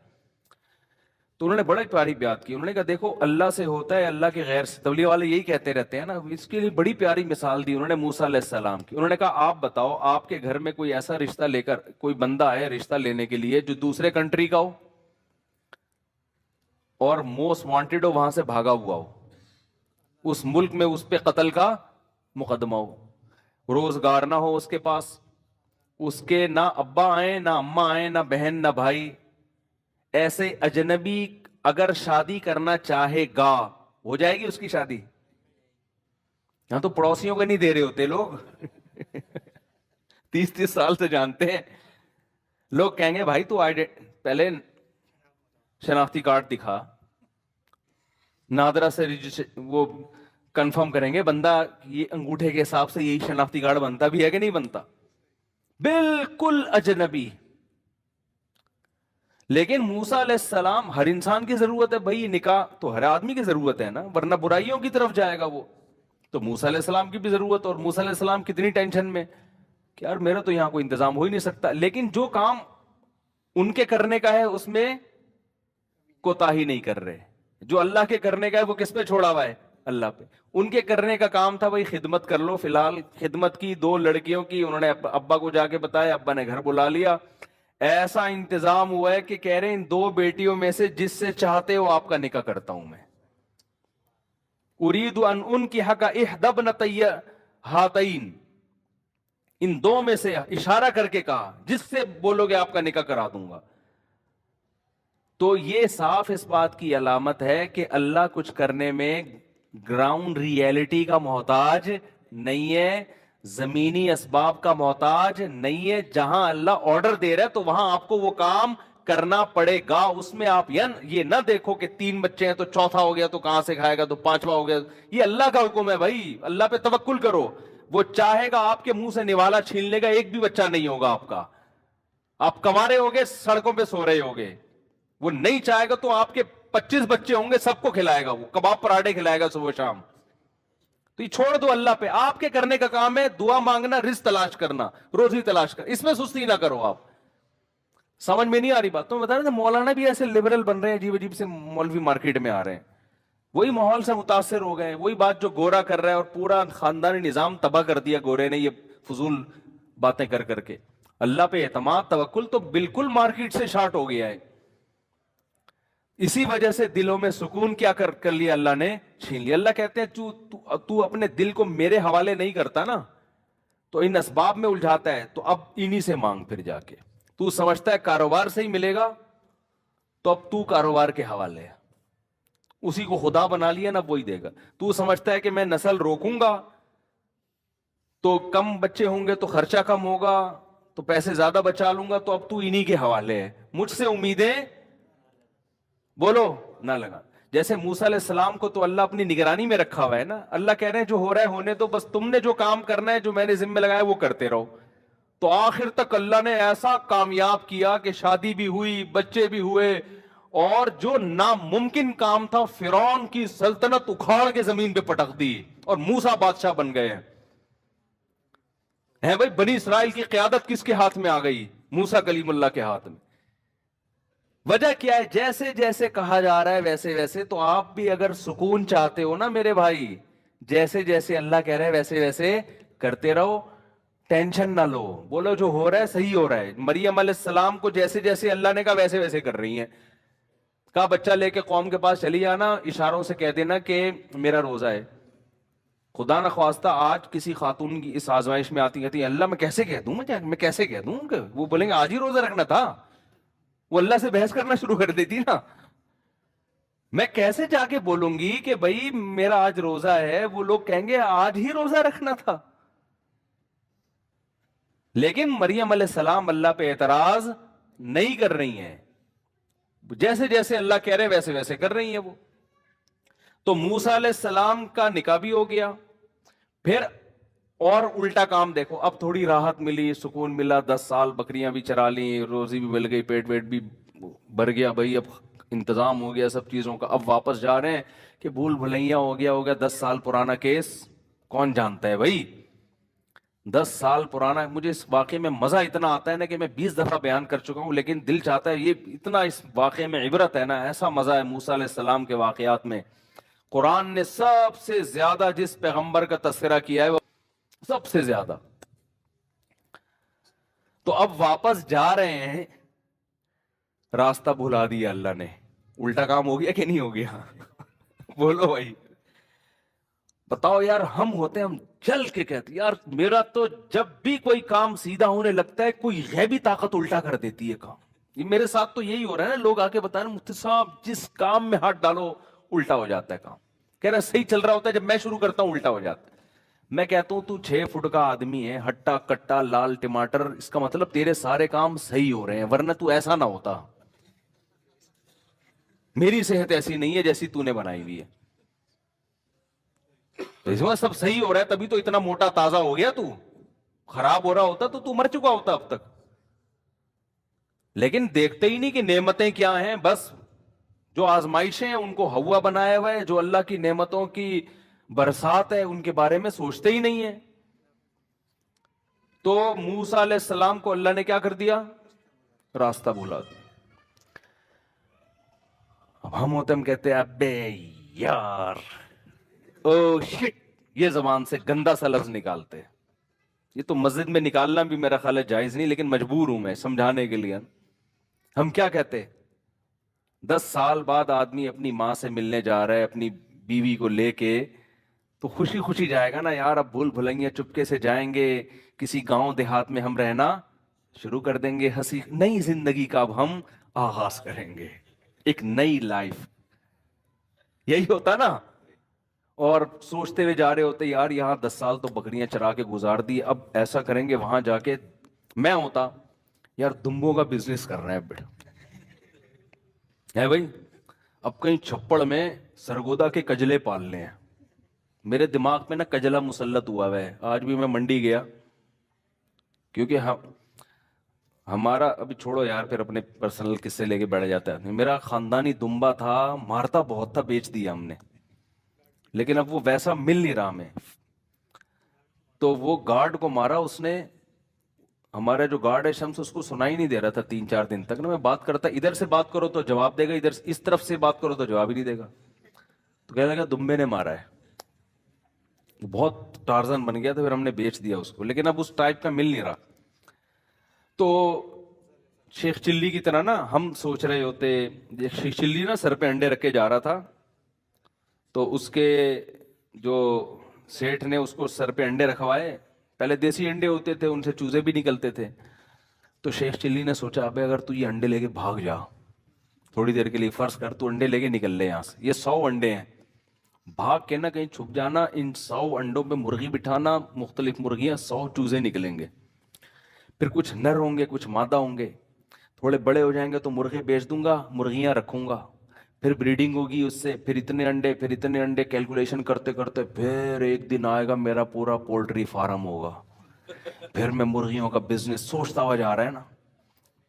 تو انہوں نے بڑی پیاری بات کی. انہوں نے کہا دیکھو اللہ سے ہوتا ہے، اللہ کے غیر سے. تبلیغ والے یہی کہتے رہتے ہیں نا. اس کے لیے بڑی پیاری مثال دی انہوں نے موسیٰ علیہ السلام کی. انہوں نے کہا آپ بتاؤ آپ کے گھر میں کوئی ایسا رشتہ لے کر کوئی بندہ آئے رشتہ لینے کے لیے جو دوسرے کنٹری کا ہو اور موسٹ وانٹڈ ہو، وہاں سے بھاگا ہوا ہو، اس ملک میں اس پہ قتل کا مقدمہ ہو، روزگار نہ ہو اس کے پاس، اس کے نہ ابا آئیں نہ اماں آئیں نہ بہن نہ بھائی. ایسے اجنبی اگر شادی کرنا چاہے گا ہو جائے گی اس کی شادی؟ یہاں تو پڑوسیوں کو نہیں دے رہے ہوتے لوگ 30 سال سے جانتے ہیں لوگ. کہیں گے بھائی تو پہلے شناختی کارڈ دکھا، نادرا سے وہ کنفرم کریں گے بندہ یہ انگوٹھے کے حساب سے یہی شناختی کارڈ بنتا بھی ہے کہ نہیں بنتا. بالکل اجنبی. لیکن موسیٰ علیہ السلام، ہر انسان کی ضرورت ہے بھائی، نکاح تو ہر آدمی کی ضرورت ہے نا، ورنہ برائیوں کی طرف جائے گا وہ. تو موسیٰ علیہ السلام کی بھی ضرورت، اور موسیٰ علیہ السلام کتنی ٹینشن میں کہ یار میرا تو یہاں کوئی انتظام ہو ہی نہیں سکتا. لیکن جو کام ان کے کرنے کا ہے اس میں کوتاہی نہیں کر رہے. جو اللہ کے کرنے کا ہے وہ کس پہ چھوڑا ہوا ہے؟ اللہ پہ. ان کے کرنے کا کام تھا بھائی خدمت کر لو. فی الحال خدمت کی 2 لڑکیوں کی، انہوں نے ابا کو جا کے بتایا، ابا نے گھر بلا لیا. ایسا انتظام ہوا ہے کہ کہہ رہے ہیں ان 2 بیٹیوں میں سے جس سے چاہتے ہو آپ کا نکاح کرتا ہوں میں. اريد ان انكحك احدى ابنتي هاتين، ان 2 میں سے اشارہ کر کے کہا جس سے بولو گے آپ کا نکاح کرا دوں گا. تو یہ صاف اس بات کی علامت ہے کہ اللہ کچھ کرنے میں گراؤنڈ ریئلٹی کا محتاج نہیں ہے، زمینی اسباب کا محتاج نہیں ہے. جہاں اللہ آرڈر دے رہا ہے تو وہاں آپ کو وہ کام کرنا پڑے گا. اس میں آپ یہ نہ دیکھو کہ 3 بچے ہیں تو چوتھا ہو گیا تو کہاں سے کھائے گا، تو 5واں ہو گیا. یہ اللہ کا حکم ہے بھائی، اللہ پہ توکل کرو. وہ چاہے گا آپ کے منہ سے نوالا چھین لے گا، ایک بھی بچہ نہیں ہوگا آپ کا. آپ کمارے ہوگے، سڑکوں پہ سو رہے ہوگے. وہ نہیں چاہے گا تو آپ کے 25 بچے ہوں گے، سب کو کھلائے گا، وہ کباب پراٹھے کھلائے گا صبح شام. تو یہ چھوڑ دو اللہ پہ. آپ کے کرنے کا کام ہے دعا مانگنا، رزق تلاش کرنا، روزی تلاش کرنا. اس میں سستی نہ کرو. آپ سمجھ میں نہیں آ رہی بات؟ تو میں بتا رہا تھا مولانا بھی ایسے لبرل بن رہے ہیں، عجیب عجیب سے مولوی مارکیٹ میں آ رہے ہیں، وہی ماحول سے متاثر ہو گئے. وہی بات جو گورا کر رہا ہے اور پورا خاندانی نظام تباہ کر دیا گورے نے، یہ فضول باتیں کر کر کے. اللہ پہ اعتماد توکل تو بالکل مارکیٹ سے شارٹ ہو گیا ہے. اسی وجہ سے دلوں میں سکون کیا کر لیا اللہ نے؟ چھین لیا. اللہ کہتے ہیں تو اپنے دل کو میرے حوالے نہیں کرتا نا، تو ان اسباب میں الجھاتا ہے، تو اب انہی سے مانگ. پھر جا کے تو سمجھتا ہے کاروبار سے ہی ملے گا، تو اب تو کاروبار کے حوالے ہے. اسی کو خدا بنا لیا نا، وہی دے گا. تو سمجھتا ہے کہ میں نسل روکوں گا تو کم بچے ہوں گے تو خرچہ کم ہوگا تو پیسے زیادہ بچا لوں گا، تو اب تو انہی کے حوالے ہے. مجھ سے امیدیں بولو نہ لگا. جیسے موسیٰ علیہ السلام کو تو اللہ اپنی نگرانی میں رکھا ہوا ہے نا. اللہ کہہ رہے ہیں جو ہو رہا ہے ہونے تو، بس تم نے جو کام کرنا ہے، جو میں نے ذمہ لگایا وہ کرتے رہو. تو آخر تک اللہ نے ایسا کامیاب کیا کہ شادی بھی ہوئی، بچے بھی ہوئے، اور جو ناممکن کام تھا فرعون کی سلطنت اکھاڑ کے زمین پہ پٹک دی اور موسیٰ بادشاہ بن گئے ہیں. بھائی بنی اسرائیل کی قیادت کس کے ہاتھ میں آ گئی؟ موسیٰ کلیم اللہ کے ہاتھ میں. وجہ کیا ہے؟ جیسے جیسے کہا جا رہا ہے ویسے ویسے. تو آپ بھی اگر سکون چاہتے ہو نا میرے بھائی، جیسے جیسے اللہ کہہ رہے ہیں ویسے ویسے کرتے رہو، ٹینشن نہ لو. بولو جو ہو رہا ہے صحیح ہو رہا ہے. مریم علیہ السلام کو جیسے جیسے اللہ نے کہا ویسے ویسے کر رہی ہیں. کہا بچہ لے کے قوم کے پاس چلی جانا، اشاروں سے کہہ دینا کہ میرا روزہ ہے. خدا نخواستہ آج کسی خاتون کی اس آزمائش میں آتی کہتی اللہ میں کیسے کہہ دوں، میں کیسے کہہ دوں کہ وہ بولیں گے آج ہی روزہ رکھنا تھا. وہ اللہ سے بحث کرنا شروع کر دیتی نا. میں کیسے جا کے بولوں گی کہ بھائی میرا آج روزہ ہے، وہ لوگ کہیں گے آج ہی روزہ رکھنا تھا. لیکن مریم علیہ السلام اللہ پہ اعتراض نہیں کر رہی ہیں، جیسے جیسے اللہ کہہ رہے ویسے ویسے کر رہی ہیں وہ. تو موسیٰ علیہ السلام کا نکاح بھی ہو گیا. پھر اور الٹا کام دیکھو، اب تھوڑی راحت ملی، سکون ملا، 10 سال بکریاں بھی چرا لی، روزی بھی مل گئی، پیٹ ویٹ بھی بھر گیا بھائی، اب انتظام ہو گیا سب چیزوں کا. اب واپس جا رہے ہیں کہ بھول بھلائیاں ہو گیا 10 سال پرانا کیس کون جانتا ہے بھائی. 10 سال پرانا. مجھے اس واقعے میں مزہ اتنا آتا ہے نا کہ میں 20 دفعہ بیان کر چکا ہوں، لیکن دل چاہتا ہے یہ اتنا اس واقعے میں عبرت ہے نا، ایسا مزہ ہے موسیٰ علیہ السلام کے واقعات میں. قرآن نے سب سے زیادہ جس پیغمبر کا تذکرہ کیا ہے وہ سب سے زیادہ. تو اب واپس جا رہے ہیں، راستہ بھلا دیا اللہ نے. الٹا کام ہو گیا کہ نہیں ہو گیا؟ بولو بھائی، بتاؤ یار. ہم ہوتے ہیں، ہم چل کے کہتے یار میرا تو جب بھی کوئی کام سیدھا ہونے لگتا ہے کوئی غیبی طاقت الٹا کر دیتی ہے کام. یہ میرے ساتھ تو یہی ہو رہا ہے نا. لوگ آ کے بتا رہے ہیں مفتی صاحب جس کام میں ہاتھ ڈالو الٹا ہو جاتا ہے کام. کہہ رہا صحیح چل رہا ہوتا ہے، جب میں شروع کرتا ہوں الٹا ہو جاتا ہے. میں کہتا ہوں تو 6 فٹ کا آدمی ہے، ہٹا کٹا لال ٹماٹر، اس کا مطلب تیرے سارے کام صحیح ہو رہے ہیں، ورنہ تو ایسا نہ ہوتا. میری صحت ایسی نہیں ہے جیسی تو نے بنائی ہوئی ہے. اس میں سب صحیح ہو رہا ہے تبھی تو اتنا موٹا تازہ ہو گیا. تو خراب ہو رہا ہوتا تو مر چکا ہوتا اب تک. لیکن دیکھتے ہی نہیں کہ نعمتیں کیا ہیں. بس جو آزمائشیں ہیں ان کو ہوا بنایا ہوا ہے، جو اللہ کی نعمتوں کی برسات ہے ان کے بارے میں سوچتے ہی نہیں ہے. تو موسیٰ علیہ السلام کو اللہ نے کیا کر دیا؟ راستہ بھلا دیا. اب ہم ہوتے ہم کہتے ہیں ابے یار، او شٹ، یہ زبان سے گندا سا لفظ نکالتے. یہ تو مسجد میں نکالنا بھی میرا خیال ہے جائز نہیں، لیکن مجبور ہوں میں سمجھانے کے لیے. ہم کیا کہتے؟ 10 سال بعد آدمی اپنی ماں سے ملنے جا رہا ہے اپنی بیوی کو لے کے، تو خوشی خوشی جائے گا نا یار. اب بھول بھلائیاں چپکے سے جائیں گے، کسی گاؤں دیہات میں ہم رہنا شروع کر دیں گے. ہنسی نئی زندگی کا اب ہم آغاز کریں گے، ایک نئی لائف. یہی ہوتا نا. اور سوچتے ہوئے جا رہے ہوتے یار یہاں 10 سال تو بکریاں چرا کے گزار دی، اب ایسا کریں گے وہاں جا کے. میں ہوتا یار دمبوں کا بزنس کر رہے ہیں بیٹا ہے بھائی، اب کہیں چھپڑ میں سرگودا کے کجلے پالنے ہیں. میرے دماغ میں نا کجلا مسلط ہوا ہے. آج بھی میں منڈی گیا، کیونکہ ہمارا ابھی چھوڑو یار، پھر اپنے پرسنل قصے لے کے بیٹھ جاتا ہے. میرا خاندانی دمبا تھا، مارتا بہت تھا، بیچ دیا ہم نے، لیکن اب وہ ویسا مل نہیں رہا ہمیں. تو وہ گارڈ کو مارا اس نے. ہمارا جو گارڈ ہے شمس، اس کو سنائی نہیں دے رہا تھا 3 4 دن تک نا. میں بات کرتا ادھر سے بات کرو تو جواب دے گا، ادھر اس طرف سے بات کرو تو جواب ہی نہیں دے گا. تو کہنے لگا دمبے نے مارا ہے. بہت ٹارزن بن گیا تھا، پھر ہم نے بیچ دیا اس کو. لیکن اب اس ٹائپ کا مل نہیں رہا. تو شیخ چلی کی طرح نا ہم سوچ رہے ہوتے. شیخ چلی نا سر پہ انڈے رکھ کے جا رہا تھا، تو اس کے جو سیٹھ نے اس کو سر پہ انڈے رکھوائے. پہلے دیسی انڈے ہوتے تھے، ان سے چوزے بھی نکلتے تھے. تو شیخ چلی نے سوچا ابے اگر تو یہ انڈے لے کے بھاگ جا تھوڑی دیر کے لیے، فرض کر تو انڈے لے کے نکل لے یہاں سے، یہ 100 انڈے ہیں، بھاگ کے نا کہیں چھپ جانا، ان 100 انڈوں پہ مرغی بٹھانا، مختلف مرغیاں، 100 چوزے نکلیں گے. پھر کچھ نر ہوں گے کچھ مادہ ہوں گے. تھوڑے بڑے ہو جائیں گے تو مرغے بیچ دوں گا، مرغیاں رکھوں گا، پھر بریڈنگ ہوگی اس سے، پھر اتنے انڈے کیلکولیشن کرتے کرتے پھر ایک دن آئے گا میرا پورا پولٹری فارم ہوگا. پھر میں مرغیوں کا بزنس سوچتا ہوا جا رہا ہے نا.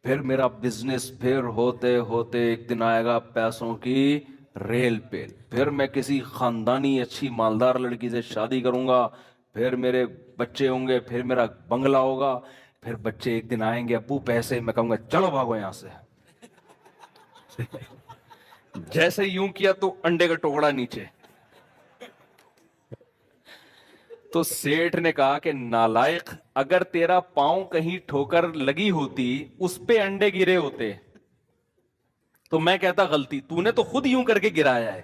پھر میرا بزنس پھر ہوتے ہوتے ایک دن آئے گا پیسوں کی ریل پہ. پھر میں کسی خاندانی اچھی مالدار لڑکی سے شادی کروں گا، پھر میرے بچے ہوں گے، پھر میرا بنگلہ ہوگا. پھر بچے ایک دن آئیں گے ابو پیسے، میں کہوں گا چلو بھاگو یہاں سے. جیسے یوں کیا تو انڈے کا ٹکڑا نیچے. تو سیٹھ نے کہا کہ نالائق, اگر تیرا پاؤں کہیں ٹھوکر لگی ہوتی اس پہ انڈے گرے ہوتے تو میں کہتا غلطی, تو نے تو خود یوں کر کے گرایا ہے,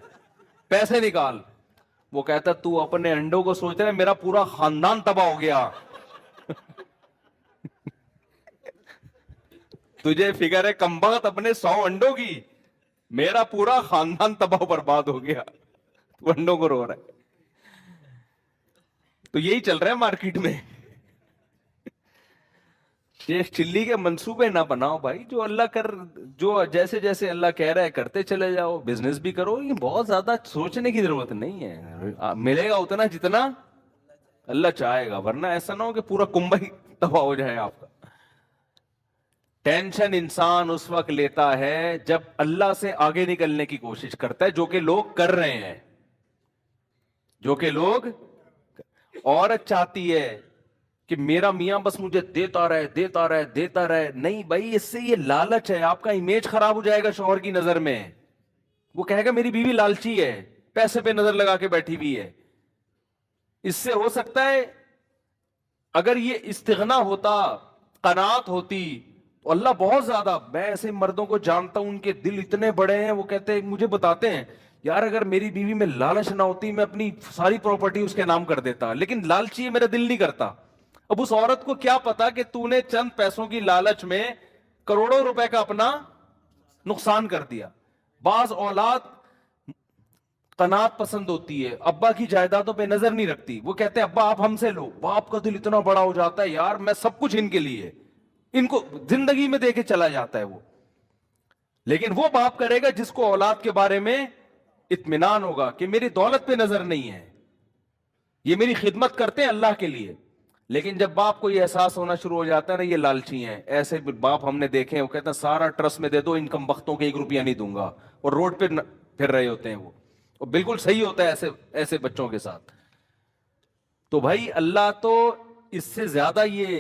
پیسے نکال. وہ کہتا تو اپنے انڈوں کو سوچ رہا ہے, میرا پورا خاندان تباہ ہو گیا. تجھے فکر ہے کمبخت اپنے 100 انڈوں کی, میرا پورا خاندان تباہ برباد ہو گیا, تو انڈوں کو رو رہا ہے. تو یہی چل رہا ہے مارکیٹ میں. شیخ چلی کے منصوبے نہ بناؤ بھائی, جو اللہ جو جیسے جیسے اللہ کہہ رہا ہے کرتے چلے جاؤ. بزنس بھی کرو, یہ بہت زیادہ سوچنے کی ضرورت نہیں ہے, ملے گا اتنا جتنا اللہ چاہے گا, ورنہ ایسا نہ ہو کہ پورا کنبہ ہی تباہ ہو جائے آپ کا. ٹینشن انسان اس وقت لیتا ہے جب اللہ سے آگے نکلنے کی کوشش کرتا ہے, جو کہ لوگ کر رہے ہیں, جو کہ لوگ. عورت چاہتی ہے کہ میرا میاں بس مجھے دیتا رہے دیتا رہے دیتا رہے. نہیں بھائی, اس سے یہ لالچ ہے, آپ کا امیج خراب ہو جائے گا شوہر کی نظر میں. وہ کہے گا میری بیوی لالچی ہے, پیسے پہ نظر لگا کے بیٹھی ہوئی ہے. اس سے ہو سکتا ہے اگر یہ استغنا ہوتا, قناعت ہوتی, تو اللہ بہت زیادہ. میں ایسے مردوں کو جانتا ہوں, ان کے دل اتنے بڑے ہیں, وہ کہتے ہیں, مجھے بتاتے ہیں یار اگر میری بیوی میں لالچ نہ ہوتی میں اپنی ساری پراپرٹی اس کے نام کر دیتا, لیکن لالچی ہے, میرا دل نہیں کرتا. اب اس عورت کو کیا پتا کہ تو نے چند پیسوں کی لالچ میں کروڑوں روپے کا اپنا نقصان کر دیا. بعض اولاد قناعت پسند ہوتی ہے, ابا کی جائیدادوں پہ نظر نہیں رکھتی. وہ کہتے ہیں ابا آپ ہم سے لو, باپ کا دل اتنا بڑا ہو جاتا ہے, یار میں سب کچھ ان کے لیے, ان کو زندگی میں دے کے چلا جاتا ہے وہ. لیکن وہ باپ کرے گا جس کو اولاد کے بارے میں اطمینان ہوگا کہ میری دولت پہ نظر نہیں ہے, یہ میری خدمت کرتے ہیں اللہ کے لیے. لیکن جب باپ کو یہ احساس ہونا شروع ہو جاتا ہے نا یہ لالچی ہیں, ایسے باپ ہم نے دیکھے ہیں, وہ کہتے ہیں سارا ٹرسٹ میں دے دو, ان کم بختوں کے 1 روپیہ نہیں دوں گا, اور روڈ پہ پھر رہے ہوتے ہیں وہ. اور بالکل صحیح ہوتا ہے ایسے بچوں کے ساتھ. تو بھائی اللہ تو اس سے زیادہ, یہ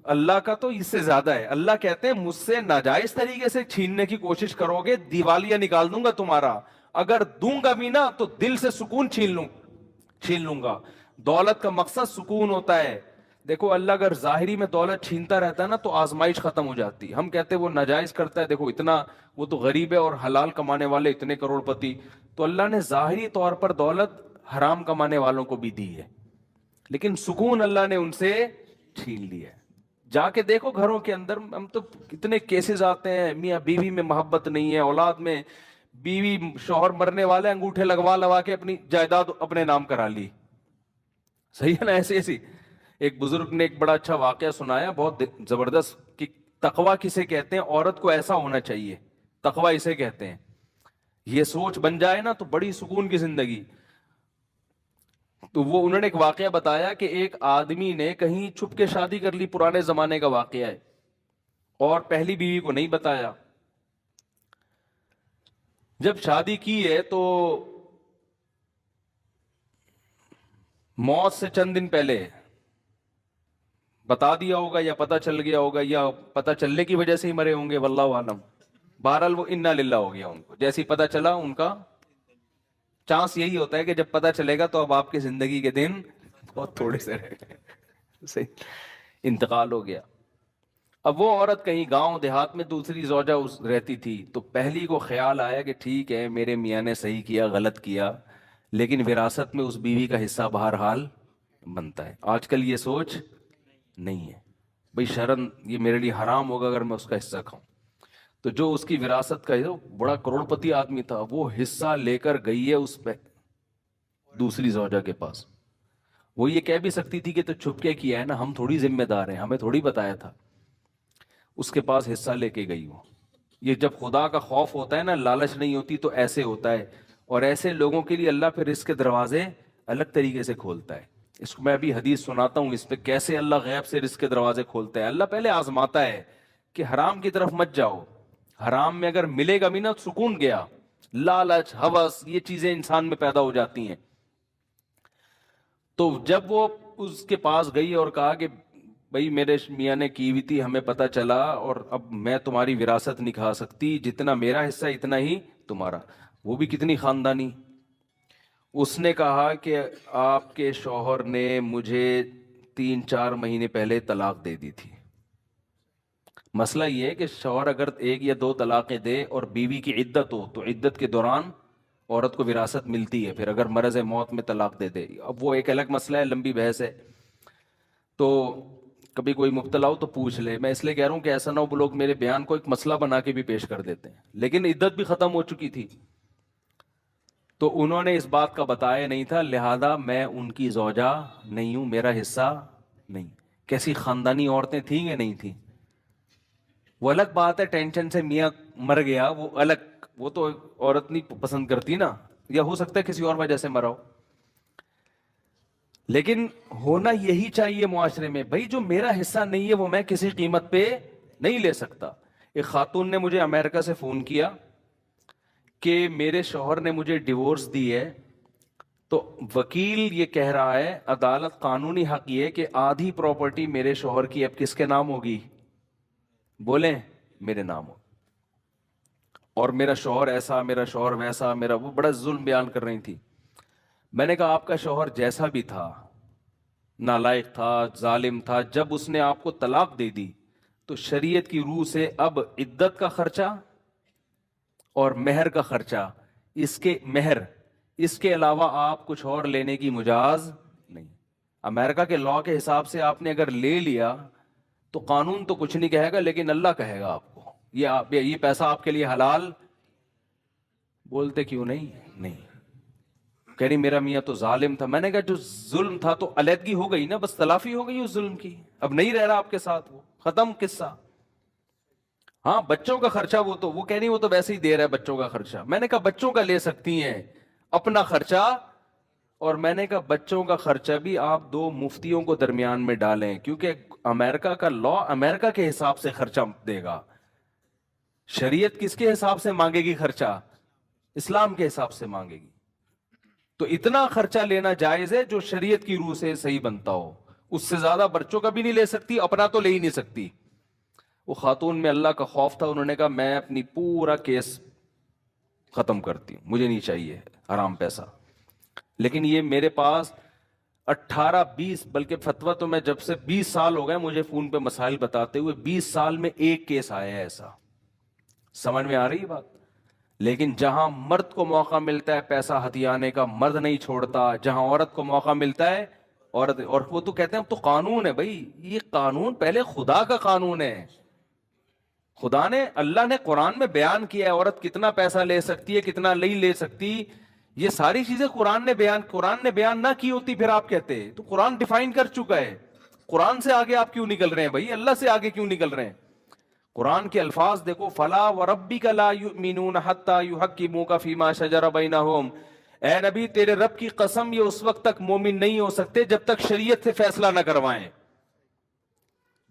اللہ کا تو اس سے زیادہ ہے. اللہ کہتے ہیں مجھ سے ناجائز طریقے سے چھیننے کی کوشش کرو گے دیوالیاں نکال دوں گا تمہارا, اگر دوں گا بھی نا تو دل سے سکون چھین لوں گا. دولت کا مقصد سکون ہوتا ہے. دیکھو اللہ اگر ظاہری میں دولت چھینتا رہتا ہے نا تو آزمائش ختم ہو جاتی. ہم کہتے ہیں وہ ناجائز کرتا ہے, دیکھو اتنا وہ تو غریب ہے, اور حلال کمانے والے اتنے کروڑ پتی. تو اللہ نے ظاہری طور پر دولت حرام کمانے والوں کو بھی دی ہے, لیکن سکون اللہ نے ان سے چھین لیا ہے. جا کے دیکھو گھروں کے اندر, ہم تو کتنے کیسز آتے ہیں, میاں بیوی میں محبت نہیں ہے, اولاد میں, بیوی شوہر مرنے والے انگوٹھے لگوا کے اپنی جائیداد اپنے نام کرا لی. صحیح ہے نا, ایسی. ایک بزرگ نے ایک بڑا اچھا واقعہ سنایا, بہت زبردست, کہ تقویٰ کسے کہتے ہیں, عورت کو ایسا ہونا چاہیے, تقویٰ اسے کہتے ہیں. یہ سوچ بن جائے نا تو بڑی سکون کی زندگی. تو وہ انہوں نے ایک واقعہ بتایا کہ ایک آدمی نے کہیں چھپ کے شادی کر لی, پرانے زمانے کا واقعہ ہے, اور پہلی بیوی کو نہیں بتایا. جب شادی کی ہے تو موت سے چند دن پہلے بتا دیا ہوگا, یا پتہ چل گیا ہوگا, یا پتہ چلنے کی وجہ سے ہی مرے ہوں گے, واللہ عالم. بہرحال وہ انا للہ ہو گیا ان کو. جیسے ہی پتہ چلا, ان کا چانس یہی ہوتا ہے کہ جب پتہ چلے گا تو اب آپ کی زندگی کے دن بہت تھوڑے سے رہ گئے, صحیح, انتقال ہو گیا. اب وہ عورت کہیں گاؤں دیہات میں دوسری زوجہ رہتی تھی, تو پہلی کو خیال آیا کہ ٹھیک ہے میرے میاں نے صحیح کیا, غلط کیا, لیکن وراثت میں اس بیوی کا حصہ بہرحال بنتا ہے. آج کل یہ سوچ نہیں ہے, بھئی شرم, یہ میرے لیے حرام ہوگا اگر میں اس کا حصہ کھاؤں. تو جو اس کی وراثت کا بڑا کروڑ پتی آدمی تھا, وہ حصہ لے کر گئی ہے اس پہ دوسری زوجہ کے پاس. وہ یہ کہہ بھی سکتی تھی کہ تو چھپ کے کیا ہے نا, ہم تھوڑی ذمہ دار ہیں, ہمیں تھوڑی بتایا تھا. اس کے پاس حصہ لے کے گئی وہ. یہ جب خدا کا خوف ہوتا ہے نا, لالچ نہیں ہوتی, تو ایسے ہوتا ہے. اور ایسے لوگوں کے لیے اللہ پھر رزق کے دروازے الگ طریقے سے کھولتا ہے. اس کو میں ابھی حدیث سناتا ہوں, اس پہ کیسے اللہ غیب سے رزق کے دروازے کھولتا ہے. اللہ پہلے آزماتا ہے کہ حرام کی طرف مت جاؤ, حرام میں اگر ملے گا بھی نا سکون گیا. لالچ, ہوس, یہ چیزیں انسان میں پیدا ہو جاتی ہیں. تو جب وہ اس کے پاس گئی اور کہا کہ بھائی میرے میاں نے کی ہوئی تھی, ہمیں پتہ چلا, اور اب میں تمہاری وراثت نہیں کھا سکتی, جتنا میرا حصہ اتنا ہی تمہارا. وہ بھی کتنی خاندانی. اس نے کہا کہ آپ کے شوہر نے مجھے 3-4 مہینے پہلے طلاق دے دی تھی. مسئلہ یہ ہے کہ شوہر اگر 1 یا 2 طلاقیں دے اور بیوی کی عدت ہو تو عدت کے دوران عورت کو وراثت ملتی ہے, پھر اگر مرض موت میں طلاق دے دے, اب وہ ایک الگ مسئلہ ہے, لمبی بحث ہے. تو کبھی کوئی مبتلا ہو تو پوچھ لے. میں اس لیے کہہ رہا ہوں کہ ایسا نہ ہو وہ لوگ میرے بیان کو ایک مسئلہ بنا کے بھی پیش کر دیتے ہیں. لیکن عدت بھی ختم ہو چکی تھی, تو انہوں نے اس بات کا بتایا نہیں تھا, لہذا میں ان کی زوجہ نہیں ہوں, میرا حصہ نہیں. کیسی خاندانی عورتیں تھیں یا نہیں تھیں. وہ الگ بات ہے, ٹینشن سے میاں مر گیا وہ الگ, وہ تو عورت نہیں پسند کرتی نا, یا ہو سکتا ہے کسی اور وجہ سے مرا ہو. لیکن ہونا یہی چاہیے معاشرے میں, بھائی جو میرا حصہ نہیں ہے وہ میں کسی قیمت پہ نہیں لے سکتا. ایک خاتون نے مجھے امریکہ سے فون کیا کہ میرے شوہر نے مجھے ڈیورس دی ہے, تو وکیل یہ کہہ رہا ہے, عدالت قانونی حق یہ ہے کہ آدھی پراپرٹی میرے شوہر کی اب کس کے نام ہوگی, بولیں میرے نام ہو. اور میرا شوہر ایسا, میرا شوہر ویسا, میرا وہ بڑا ظلم بیان کر رہی تھی. میں نے کہا آپ کا شوہر جیسا بھی تھا, نالائق تھا, ظالم تھا, جب اس نے آپ کو طلاق دے دی تو شریعت کی روح سے اب عدت کا خرچہ اور مہر کا خرچہ, اس کے علاوہ آپ کچھ اور لینے کی مجاز نہیں. امریکہ کے لاء کے حساب سے آپ نے اگر لے لیا تو قانون تو کچھ نہیں کہے گا, لیکن اللہ کہے گا آپ کو یہ پیسہ آپ کے لیے حلال. بولتے کیوں نہیں. کہہ رہی میرا میاں تو ظالم تھا. میں نے کہا جو ظلم تھا تو علیحدگی ہو گئی نا, بس تلافی ہو گئی اس ظلم کی, اب نہیں رہ رہا آپ کے ساتھ, وہ ختم قصہ. ہاں بچوں کا خرچہ وہ کہہ رہی وہ تو ویسے ہی دے رہا ہے بچوں کا خرچہ. میں نے کہا بچوں کا لے سکتی ہیں اپنا خرچہ, اور میں نے کہا بچوں کا خرچہ بھی آپ 2 مفتیوں کو درمیان میں ڈالیں, کیونکہ امریکہ کا لاء امریکہ کے حساب سے خرچہ دے گا. شریعت کس کے حساب سے مانگے گی خرچہ, اسلام کے حساب سے مانگے گی. تو اتنا خرچہ لینا جائز ہے جو شریعت کی روح سے صحیح بنتا ہو, اس سے زیادہ بچوں کا بھی نہیں لے سکتی, اپنا تو لے ہی نہیں سکتی. وہ خاتون میں اللہ کا خوف تھا, انہوں نے کہا میں اپنی پورا کیس ختم کرتی ہوں, مجھے نہیں چاہیے حرام پیسہ. لیکن یہ میرے پاس 18-20 بلکہ فتویٰ تو میں جب سے 20 سال ہو گئے مجھے فون پہ مسائل بتاتے ہوئے, 20 سال میں ایک کیس آیا ہے ایسا. سمجھ میں آ رہی ہے بات. لیکن جہاں مرد کو موقع ملتا ہے پیسہ ہتھیانے کا, مرد نہیں چھوڑتا. جہاں عورت کو موقع ملتا ہے عورت, اور وہ تو کہتے ہیں اب تو قانون ہے. بھائی یہ قانون پہلے خدا کا قانون ہے. خدا نے, اللہ نے قرآن میں بیان کیا ہے عورت کتنا پیسہ لے سکتی ہے, کتنا نہیں لے سکتی. یہ ساری چیزیں قرآن نے بیان نہ کی ہوتی پھر آپ کہتے, تو قرآن ڈیفائن کر چکا ہے. قرآن سے آگے آپ کیوں نکل رہے ہیں بھائی, اللہ سے آگے کیوں نکل رہے ہیں. قرآن کے الفاظ دیکھو, فلا وربک لا یؤمنون حتی یحکموک فیما شجر بینہم. اے نبی تیرے رب کی قسم یہ اس وقت تک مومن نہیں ہو سکتے جب تک شریعت سے فیصلہ نہ کروائیں.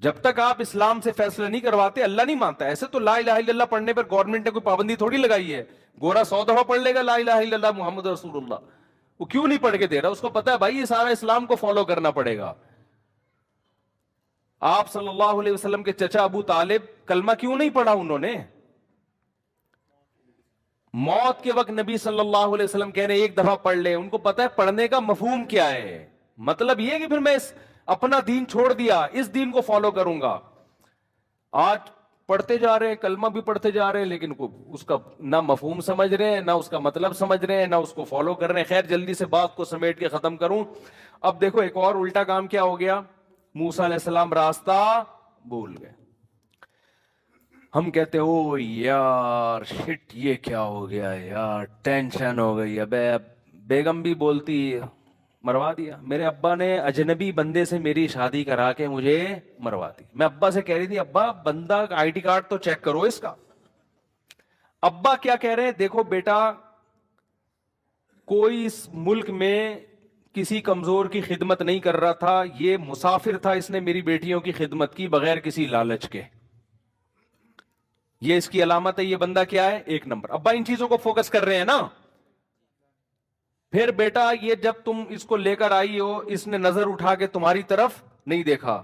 جب تک آپ اسلام سے فیصلہ نہیں کرواتے اللہ نہیں مانتا. ایسے تو لا الہ الا اللہ پڑھنے پر گورنمنٹ نے کوئی پابندی تھوڑی لگائی ہے. گورا 100 دفعہ پڑھ لے گا لا الہ الا اللہ محمد رسول اللہ, وہ کیوں نہیں پڑھ کے دے رہا, اس کو پتا ہے بھائی یہ سارا اسلام کو فالو کرنا پڑے گا. آپ صلی اللہ علیہ وسلم کے چچا ابو طالب کلمہ کیوں نہیں پڑھا انہوں نے, موت کے وقت نبی صلی اللہ علیہ وسلم کہہ رہے ایک دفعہ پڑھ لے. ان کو پتا ہے پڑھنے کا مفہوم کیا ہے, مطلب یہ کہ پھر میں اپنا دین چھوڑ دیا, اس دین کو فالو کروں گا. آج پڑھتے جا رہے ہیں, کلمہ بھی پڑھتے جا رہے ہیں, لیکن اس کا نہ مفہوم سمجھ رہے ہیں, نہ اس کا مطلب سمجھ رہے ہیں, نہ اس کو فالو کر رہے ہیں. خیر جلدی سے بات کو سمیٹ کے ختم کروں. اب دیکھو ایک اور الٹا کام کیا ہو گیا, موسیٰ علیہ السلام راستہ بھول گئے. ہم کہتے او یار شٹ یہ کیا ہو گیا یار, ٹینشن ہو گئی. ابے بیگم بھی بولتی مروا دیا. میرے ابا نے اجنبی بندے سے میری شادی کرا کے مجھے مروا دی. میں ابا سے کہہ رہی تھی ابا بندہ آئی ڈی کارڈ تو چیک کرو اس کا. ابا کیا کہہ رہے ہیں, دیکھو بیٹا کوئی اس ملک میں کسی کمزور کی خدمت نہیں کر رہا تھا, یہ مسافر تھا, اس نے میری بیٹیوں کی خدمت کی بغیر کسی لالچ کے. یہ اس کی علامت ہے. یہ بندہ کیا ہے, 1 نمبر. ابا ان چیزوں کو فوکس کر رہے ہیں نا. پھر بیٹا یہ جب تم اس کو لے کر آئی ہو اس نے نظر اٹھا کے تمہاری طرف نہیں دیکھا,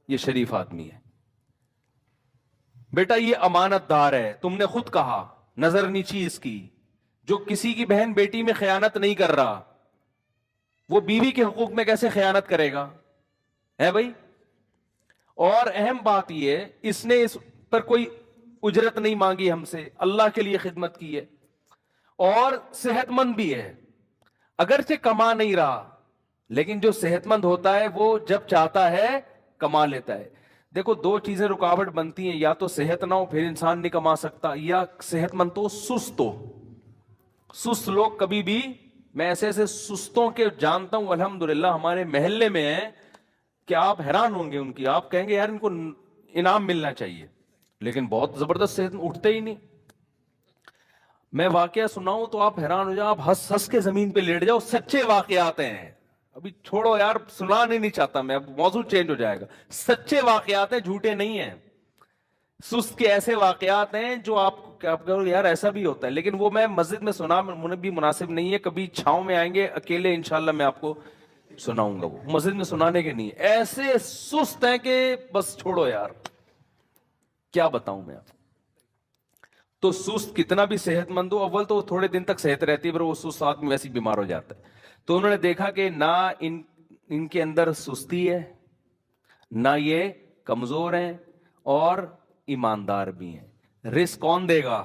یہ شریف آدمی ہے. بیٹا یہ امانت دار ہے, تم نے خود کہا, نظر نیچی اس کی. جو کسی کی بہن بیٹی میں خیانت نہیں کر رہا, وہ بیوی کے حقوق میں کیسے خیانت کرے گا, ہے بھائی؟ اور اہم بات یہ, اس نے اس پر کوئی اجرت نہیں مانگی ہم سے, اللہ کے لیے خدمت کی ہے, اور صحت مند بھی ہے. اگرچہ کما نہیں رہا, لیکن جو صحت مند ہوتا ہے وہ جب چاہتا ہے کما لیتا ہے. دیکھو دو چیزیں رکاوٹ بنتی ہیں, یا تو صحت نہ ہو پھر انسان نہیں کما سکتا, یا صحت مند تو سست ہو. سست لوگ کبھی بھی, میں ایسے ایسے سستوں کے جانتا ہوں الحمدللہ ہمارے محلے میں ہیں, کہ آپ حیران ہوں گے ان کی, آپ کہیں گے یار ان کو انعام ملنا چاہیے, لیکن بہت زبردست صحت اٹھتے ہی نہیں. میں واقعہ سناؤں تو آپ حیران ہو جاؤ, آپ ہنس ہنس کے زمین پہ لیٹ جاؤ, سچے واقعات ہیں. ابھی چھوڑو یار, سنانے نہیں چاہتا میں, اب موضوع چینج ہو جائے گا. سچے واقعات ہیں, جھوٹے نہیں ہیں. سست کے ایسے واقعات ہیں جو آپ کہو یار ایسا بھی ہوتا ہے, لیکن وہ میں مسجد میں سنا مجھے بھی مناسب نہیں ہے. کبھی چھاؤں میں آئیں گے اکیلے انشاءاللہ میں آپ کو سناؤں گا, وہ مسجد میں سنانے کے نہیں. ایسے سست ہیں کہ بس چھوڑو یار, کیا بتاؤں میں آپ. تو سست کتنا بھی صحت مند ہو, اول تو تھوڑے دن تک صحت رہتی ہے, پھر وہ سست آدمی ویسے بیمار ہو جاتا ہے. تو انہوں نے دیکھا کہ نہ ان کے اندر سستی ہے, نہ یہ کمزور ہیں, اور ایماندار بھی ہیں. رزق کون دے گا؟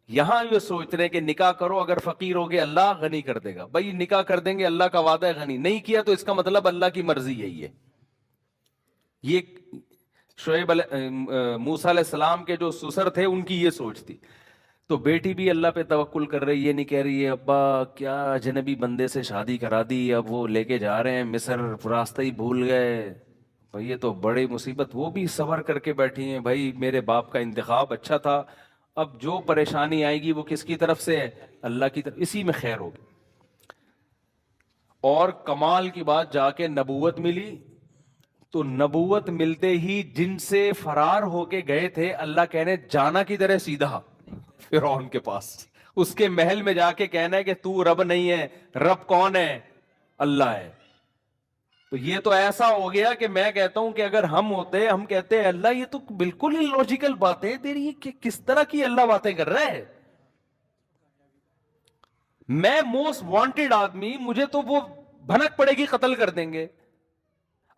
یہاں یہ سوچ رہے کہ نکاح کرو, اگر فقیر ہوگے اللہ غنی کر دے گا. بھائی نکاح کر دیں گے, اللہ کا وعدہ ہے غنی, نہیں کیا تو اس کا مطلب اللہ کی مرضی یہی ہے. یہ شعیب موسیٰ علیہ السلام کے جو سسر تھے ان کی یہ سوچ تھی. تو بیٹی بھی اللہ پہ توکل کر رہی, یہ نہیں کہہ رہی ہے ابا کیا اجنبی بندے سے شادی کرا دی, اب وہ لے کے جا رہے ہیں مصر, راستہ ہی بھول گئے. بھائی یہ تو بڑی مصیبت. وہ بھی صبر کر کے بیٹھی ہیں, بھائی میرے باپ کا انتخاب اچھا تھا, اب جو پریشانی آئے گی وہ کس کی طرف سے ہے؟ اللہ کی طرف, اسی میں خیر ہوگی. اور کمال کی بات, جا کے نبوت ملی. تو نبوت ملتے ہی جن سے فرار ہو کے گئے تھے, اللہ کہنے جانا کی طرح سیدھا فرعون کے پاس, اس کے محل میں جا کے کہنا ہے کہ تو رب نہیں ہے, رب کون ہے؟ اللہ ہے. تو یہ تو ایسا ہو گیا کہ میں کہتا ہوں کہ اگر ہم ہوتے, ہم کہتے ہیں اللہ یہ تو بالکل ہی لوجیکل بات ہے تیری, یہ کس طرح کی اللہ باتیں کر رہا ہے. میں موسٹ وانٹیڈ آدمی, مجھے تو وہ بھنک پڑے گی قتل کر دیں گے.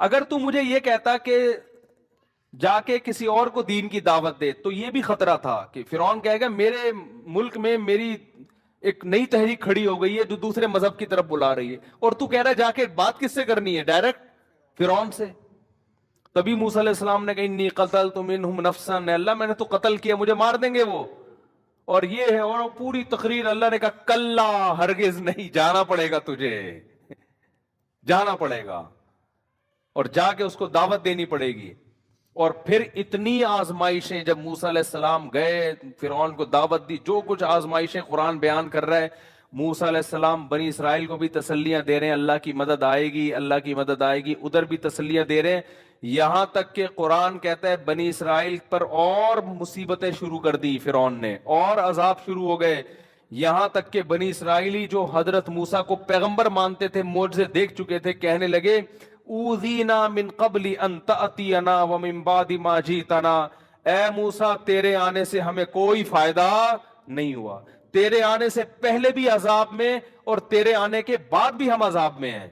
اگر تو مجھے یہ کہتا کہ جا کے کسی اور کو دین کی دعوت دے, تو یہ بھی خطرہ تھا کہ فرعون کہے گا میرے ملک میں میری ایک نئی تحریک کھڑی ہو گئی ہے جو دوسرے مذہب کی طرف بلا رہی ہے, اور تو کہہ رہا ہے جا کے بات کس سے کرنی ہے؟ ڈائریکٹ فرعون سے. تبھی موسیٰ علیہ السلام نے کہا انی قتلت منہم نفسا, اللہ میں نے تو قتل کیا, مجھے مار دیں گے وہ. اور یہ ہے, اور پوری تقریر اللہ نے کہا کلا ہرگز نہیں, جانا پڑے گا تجھے, جانا پڑے گا, اور جا کے اس کو دعوت دینی پڑے گی. اور پھر اتنی آزمائشیں, جب موسیٰ علیہ السلام گئے فرعون کو دعوت دی, جو کچھ آزمائشیں قرآن بیان کر رہا ہے. موسیٰ علیہ السلام بنی اسرائیل کو بھی تسلیاں دے رہے ہیں, اللہ کی مدد آئے گی, اللہ کی مدد آئے گی, ادھر بھی تسلیاں دے رہے ہیں. یہاں تک کہ قرآن کہتا ہے بنی اسرائیل پر اور مصیبتیں شروع کر دی فرعون نے, اور عذاب شروع ہو گئے. یہاں تک کہ بنی اسرائیلی جو حضرت موسیٰ کو پیغمبر مانتے تھے, معجزے دیکھ چکے تھے, کہنے لگے اوذینا من قبل ان تأتینا ومن بعد ما جیتنا, اے موسیٰ تیرے آنے سے ہمیں کوئی فائدہ نہیں ہوا, تیرے آنے سے پہلے بھی عذاب میں, اور تیرے آنے کے بعد بھی ہم عذاب میں ہیں.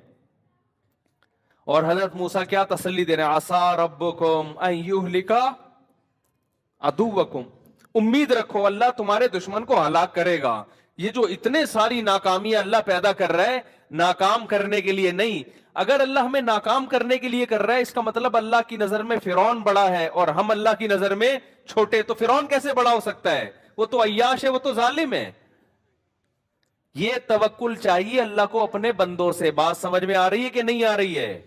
اور حضرت موسیٰ کیا تسلی دے رہے ہیں, عسیٰ ربکم ان یہلک عدوکم, امید رکھو اللہ تمہارے دشمن کو ہلاک کرے گا. یہ جو اتنے ساری ناکامیاں اللہ پیدا کر رہا ہے, ناکام کرنے کے لیے نہیں. اگر اللہ ہمیں ناکام کرنے کے لیے کر رہا ہے, اس کا مطلب اللہ کی نظر میں فرعون بڑا ہے اور ہم اللہ کی نظر میں چھوٹے. تو فرعون کیسے بڑا ہو سکتا ہے؟ وہ تو عیاش ہے, وہ تو ظالم ہے. یہ توکل چاہیے اللہ کو اپنے بندوں سے. بات سمجھ میں آ رہی ہے کہ نہیں آ رہی ہے؟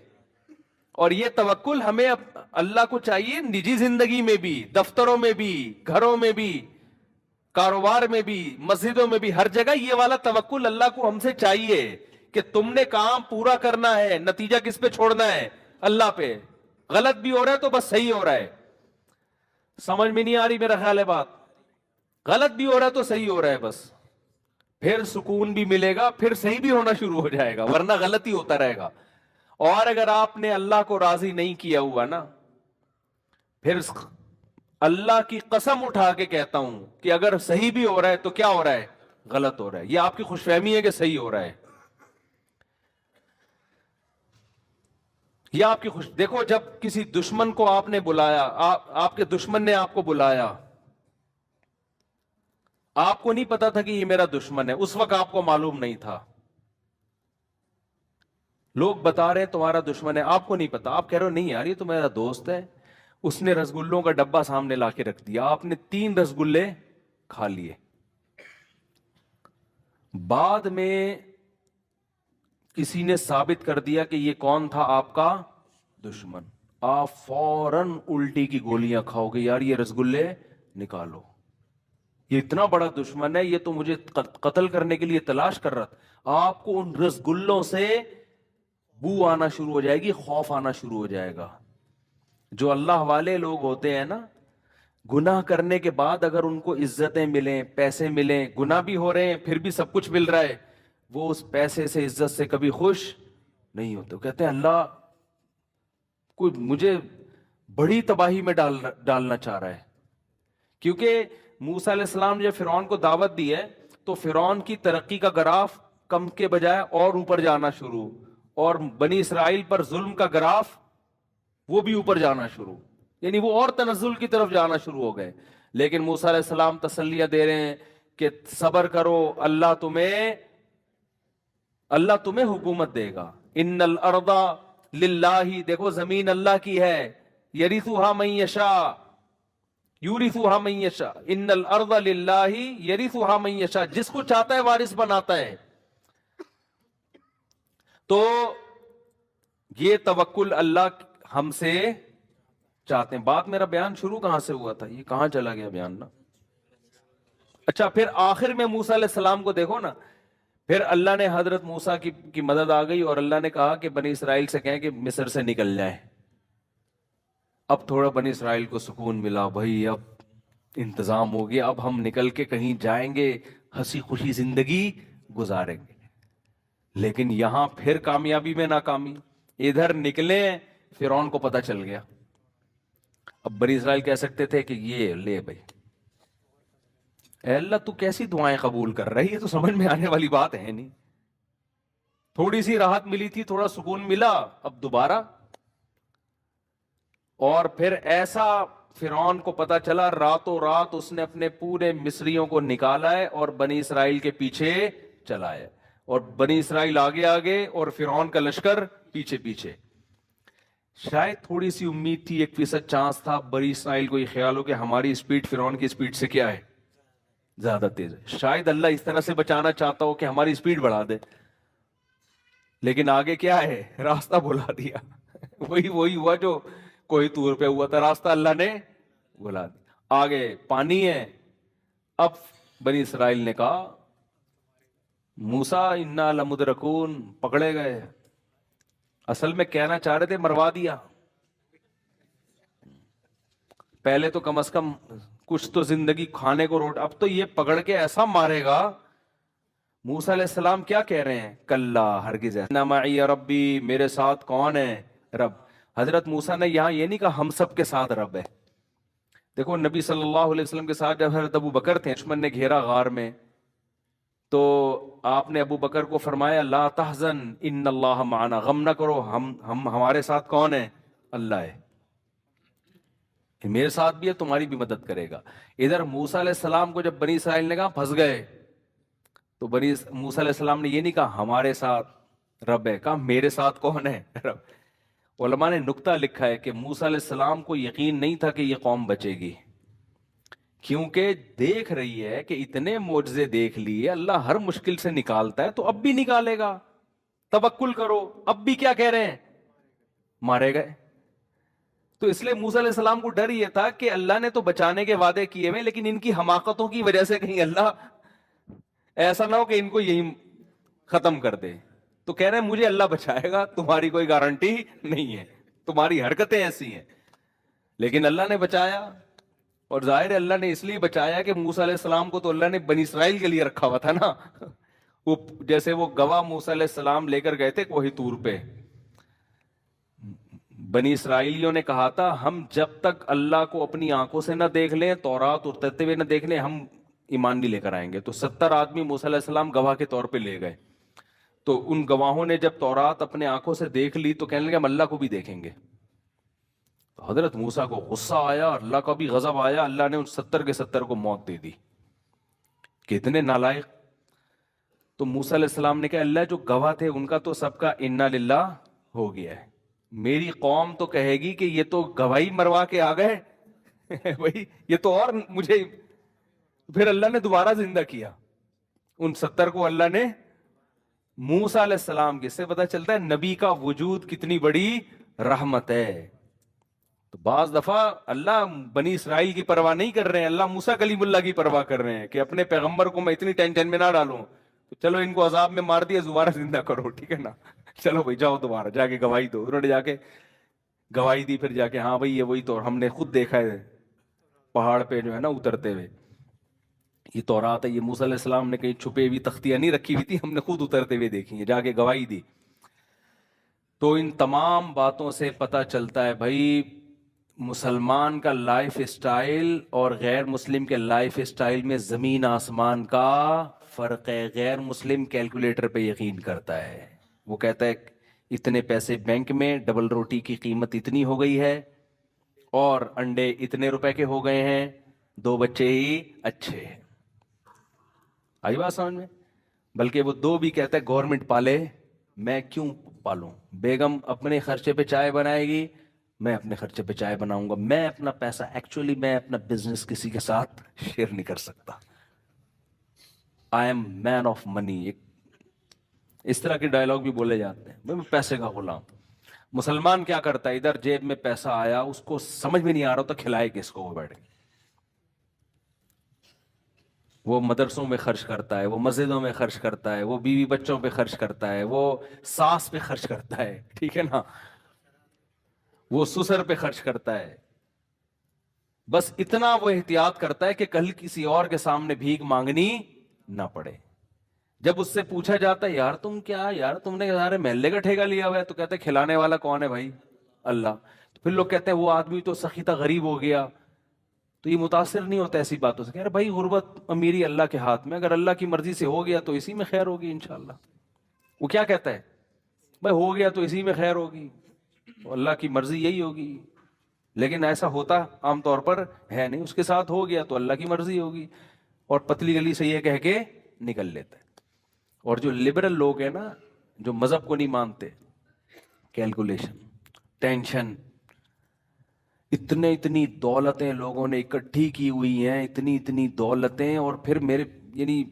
اور یہ توکل ہمیں اللہ کو چاہیے نجی زندگی میں بھی, دفتروں میں بھی, گھروں میں بھی, کاروبار میں بھی, مسجدوں میں بھی, ہر جگہ یہ والا توکل اللہ کو ہم سے چاہیے کہ تم نے کام پورا کرنا ہے, نتیجہ کس پہ چھوڑنا ہے؟ اللہ پہ. غلط بھی ہو رہا ہے تو بس صحیح ہو رہا ہے. سمجھ میں نہیں آ رہی میرا خیال ہے بات؟ غلط بھی ہو رہا ہے تو صحیح ہو رہا ہے بس, پھر سکون بھی ملے گا, پھر صحیح بھی ہونا شروع ہو جائے گا, ورنہ غلط ہی ہوتا رہے گا. اور اگر آپ نے اللہ کو راضی نہیں کیا ہوا نا, پھر اللہ کی قسم اٹھا کے کہتا ہوں کہ اگر صحیح بھی ہو رہا ہے تو کیا ہو رہا ہے؟ غلط ہو رہا ہے. یہ آپ کی خوش فہمی ہے کہ صحیح ہو رہا ہے؟ یہ آپ کی دیکھو، جب کسی دشمن کو آپ نے بلایا، آپ کے دشمن نے آپ کو بلایا، آپ کو نہیں پتا تھا کہ یہ میرا دشمن ہے، اس وقت آپ کو معلوم نہیں تھا. لوگ بتا رہے ہیں تمہارا دشمن ہے، آپ کو نہیں پتا، آپ کہہ رہے ہو نہیں یار یہ تو میرا دوست ہے. اس نے رسگلوں کا ڈبہ سامنے لا کے رکھ دیا، آپ نے 3 رسگلے کھا لیے. بعد میں کسی نے ثابت کر دیا کہ یہ کون تھا آپ کا دشمن، آپ فوراً الٹی کی گولیاں کھاؤ گے، یار یہ رسگلے نکالو، یہ اتنا بڑا دشمن ہے، یہ تو مجھے قتل کرنے کے لیے تلاش کر رہا تھا. آپ کو ان رسگلوں سے بو آنا شروع ہو جائے گی، خوف آنا شروع ہو جائے گا. جو اللہ والے لوگ ہوتے ہیں نا، گناہ کرنے کے بعد اگر ان کو عزتیں ملیں، پیسے ملیں، گناہ بھی ہو رہے ہیں پھر بھی سب کچھ مل رہا ہے، وہ اس پیسے سے، عزت سے کبھی خوش نہیں ہوتے. کہتے ہیں اللہ کوئی مجھے بڑی تباہی میں ڈالنا چاہ رہا ہے. کیونکہ موسیٰ علیہ السلام نے جب فرعون کو دعوت دی ہے تو فرعون کی ترقی کا گراف کم کے بجائے اور اوپر جانا شروع، اور بنی اسرائیل پر ظلم کا گراف وہ بھی اوپر جانا شروع، یعنی وہ اور تنزل کی طرف جانا شروع ہو گئے. لیکن موسیٰ علیہ السلام تسلیہ دے رہے ہیں کہ صبر کرو، اللہ تمہیں حکومت دے گا. ان الارض للہ، دیکھو زمین اللہ کی ہے، یرثھا من یشاء، یورثھا من یشاء، ان الارض للہ یرثھا من یشاء، جس کو چاہتا ہے وارث بناتا ہے. تو یہ توکل اللہ ہم سے چاہتے ہیں. بات میرا بیان شروع کہاں سے ہوا تھا؟ یہ کہاں چلا گیا بیان نا؟ اچھا، پھر آخر میں موسیٰ علیہ السلام کو دیکھو نا، پھر اللہ نے حضرت موسیٰ کی مدد آ گئی، اور اللہ نے کہا کہ بنی اسرائیل سے کہیں کہ مصر سے نکل جائیں. اب تھوڑا بنی اسرائیل کو سکون ملا، بھائی اب انتظام ہو گیا، اب ہم نکل کے کہیں جائیں گے، ہنسی خوشی زندگی گزاریں گے. لیکن یہاں پھر کامیابی میں ناکامی. ادھر نکلے، فرعون کو پتہ چل گیا. اب بنی اسرائیل کہہ سکتے تھے کہ یہ لے بھائی، اے اللہ تو کیسی دعائیں قبول کر رہی ہے، تو سمجھ میں آنے والی بات ہے نہیں. تھوڑی سی راحت ملی تھی، تھوڑا سکون ملا، اب دوبارہ. اور پھر ایسا فرعون کو پتا چلا، راتوں رات اس نے اپنے پورے مصریوں کو نکالا ہے اور بنی اسرائیل کے پیچھے چلا ہے، اور بنی اسرائیل آگے آگے اور فرعون کا لشکر پیچھے پیچھے. شاید تھوڑی سی امید تھی، 1% چانس تھا بنی اسرائیل کو یہ خیال ہو کہ ہماری اسپیڈ فرعون کی اسپیڈ سے کیا ہے، زیادہ تیز ہے. شاید اللہ اس طرح سے بچانا چاہتا ہو کہ ہماری اسپیڈ بڑھا دے. لیکن آگے کیا ہے، راستہ بلا دیا. وہی ہوا جو کوئی طور پہ ہوا تھا، راستہ اللہ نے بلا دیا. آگے پانی ہے. اب بنی اسرائیل نے کہا موسیٰ انا لمدرکون، پکڑے گئے. اصل میں کہنا چاہ رہے تھے مروا دیا. پہلے تو کم از کم کچھ تو زندگی کھانے کو روٹ، اب تو یہ پکڑ کے ایسا مارے گا. موسیٰ علیہ السلام کیا کہہ رہے ہیں؟ کلا، ہرگز. اِنَّ مَعِیَ رَبِّی، میرے ساتھ کون ہے؟ رب. حضرت موسیٰ نے یہاں یہ نہیں کہا ہم سب کے ساتھ رب ہے. دیکھو نبی صلی اللہ علیہ وسلم کے ساتھ جب حضرت ابو بکر تھے، دشمن نے گھیرا غار میں، تو آپ نے ابو بکر کو فرمایا لا تحزن ان اللہ معنا، غم نہ کرو، ہمارے ساتھ کون ہے؟ اللہ ہے، میرے ساتھ بھی ہے، تمہاری بھی مدد کرے گا. ادھر موسیٰ علیہ السلام کو جب بنی اسرائیل نے کہا پھنس گئے، تو موسیٰ علیہ السلام نے یہ نہیں کہا ہمارے ساتھ رب ہے، کہا میرے ساتھ کون ہے؟ رب. علماء نے نکتہ لکھا ہے کہ موسیٰ علیہ السلام کو یقین نہیں تھا کہ یہ قوم بچے گی، کیونکہ دیکھ رہی ہے کہ اتنے معجزے دیکھ لیے، اللہ ہر مشکل سے نکالتا ہے تو اب بھی نکالے گا، توکل کرو. اب بھی کیا کہہ رہے ہیں؟ مارے گئے. تو اس لیے موسیٰ علیہ السلام کو ڈر یہ تھا کہ اللہ نے تو بچانے کے وعدے کیے ہوئے، لیکن ان کی حماقتوں کی وجہ سے کہیں اللہ ایسا نہ ہو کہ ان کو یہی ختم کر دے. تو کہہ رہے ہیں مجھے اللہ بچائے گا، تمہاری کوئی گارنٹی نہیں ہے، تمہاری حرکتیں ایسی ہیں. لیکن اللہ نے بچایا، اور ظاہر ہے اللہ نے اس لیے بچایا کہ موسیٰ علیہ السلام کو تو اللہ نے بنی اسرائیل کے لیے رکھا ہوا تھا نا. وہ جیسے وہ گواہ موسیٰ علیہ السلام لے کر گئے تھے کوہ طور پہ، بنی اسرائیلیوں نے کہا تھا ہم جب تک اللہ کو اپنی آنکھوں سے نہ دیکھ لیں، تورات اترتے ہوئے نہ دیکھ لیں، ہم ایمان نہیں لے کر آئیں گے. تو 70 آدمی موسیٰ علیہ السلام گواہ کے طور پہ لے گئے. تو ان گواہوں نے جب تورات اپنے آنکھوں سے دیکھ لی تو کہنے لگے ہم اللہ کو بھی دیکھیں گے. تو حضرت موسیٰ کو غصہ آیا، اللہ کا بھی غضب آیا. اللہ نے ان 70 کے 70 کو موت دے دی. کتنے نالائق. تو موسیٰ علیہ السلام نے کہا اللہ جو گواہ تھے ان کا تو سب کا انا للہ ہو گیا ہے، میری قوم تو کہے گی کہ یہ تو گواہی مروا کے آ گئے بھائی یہ تو. اور مجھے پھر اللہ نے دوبارہ زندہ کیا ان 70 کو. اللہ نے موسیٰ علیہ السلام کی، اس سے پتہ چلتا ہے نبی کا وجود کتنی بڑی رحمت ہے. تو بعض دفعہ اللہ بنی اسرائیل کی پرواہ نہیں کر رہے ہیں، اللہ موسیٰ کلیم اللہ کی پرواہ کر رہے ہیں کہ اپنے پیغمبر کو میں اتنی ٹینشن میں نہ ڈالوں. تو چلو ان کو عذاب میں مار دیا، دوبارہ زندہ کرو، ٹھیک ہے نا، چلو بھائی جاؤ دوبارہ جا کے گواہی دو. انہوں نے جا کے گواہی دی، پھر جا کے ہاں بھائی یہ وہی تو ہم نے خود دیکھا ہے پہاڑ پہ جو ہے نا اترتے ہوئے. یہ تورات ہے، یہ موسیٰ علیہ السلام نے کہیں چھپے ہوئی تختیاں نہیں رکھی ہوئی تھی، ہم نے خود اترتے ہوئے دیکھی ہیں، جا کے گواہی دی. تو ان تمام باتوں سے پتہ چلتا ہے بھائی مسلمان کا لائف اسٹائل اور غیر مسلم کے لائف اسٹائل میں زمین آسمان کا فرق ہے. غیر مسلم کیلکولیٹر پہ یقین کرتا ہے، وہ کہتا ہے اتنے پیسے بینک میں، ڈبل روٹی کی قیمت اتنی ہو گئی ہے اور انڈے اتنے روپے کے ہو گئے ہیں، 2 بچے ہی اچھے ہیں. آئی بات سمجھ میں؟ بلکہ وہ 2 بھی کہتا ہے گورنمنٹ پالے، میں کیوں پالوں؟ بیگم اپنے خرچے پہ چائے بنائے گی، میں اپنے خرچے پہ چائے بناؤں گا. میں اپنا پیسہ ایکچولی میں اپنا بزنس کسی کے ساتھ شیئر نہیں کر سکتا. I am main of money. اس طرح کے ڈائلاگ بھی بولے جاتے ہیں، میں پیسے کا غلام. مسلمان کیا کرتا ہے، ادھر جیب میں پیسہ آیا اس کو سمجھ میں نہیں آ رہا تو کھلائے کس کو، وہ بیٹھ کے وہ مدرسوں میں خرچ کرتا ہے، وہ مسجدوں میں خرچ کرتا ہے، وہ بیوی بچوں پہ خرچ کرتا ہے، وہ ساس پہ خرچ کرتا ہے، ٹھیک ہے نا، وہ سسر پہ خرچ کرتا ہے. بس اتنا وہ احتیاط کرتا ہے کہ کل کسی اور کے سامنے بھیک مانگنی نہ پڑے. جب اس سے پوچھا جاتا ہے یار تم کیا، یار تم نے سارے محلے کا ٹھیکہ لیا ہوا ہے، تو کہتے ہیں کھلانے والا کون ہے بھائی؟ اللہ. تو پھر لوگ کہتے ہیں وہ آدمی تو سخی تھا، غریب ہو گیا. تو یہ متاثر نہیں ہوتا ایسی باتوں سے، کہہ رہے بھائی غربت امیری اللہ کے ہاتھ میں، اگر اللہ کی مرضی سے ہو گیا تو اسی میں خیر ہوگی انشاءاللہ. وہ کیا کہتا ہے بھائی ہو گیا تو اسی میں خیر ہوگی، اللہ کی مرضی یہی ہوگی. لیکن ایسا ہوتا عام طور پر ہے نہیں، اس کے ساتھ ہو گیا تو اللہ کی مرضی ہوگی، اور پتلی گلی سے یہ کہہ کے نکل لیتا ہے. اور جو لبرل لوگ ہیں نا، جو مذہب کو نہیں مانتے، کیلکولیشن، ٹینشن، اتنی دولتیں لوگوں نے اکٹھی کی ہوئی ہیں، اتنی دولتیں، اور پھر میرے یعنی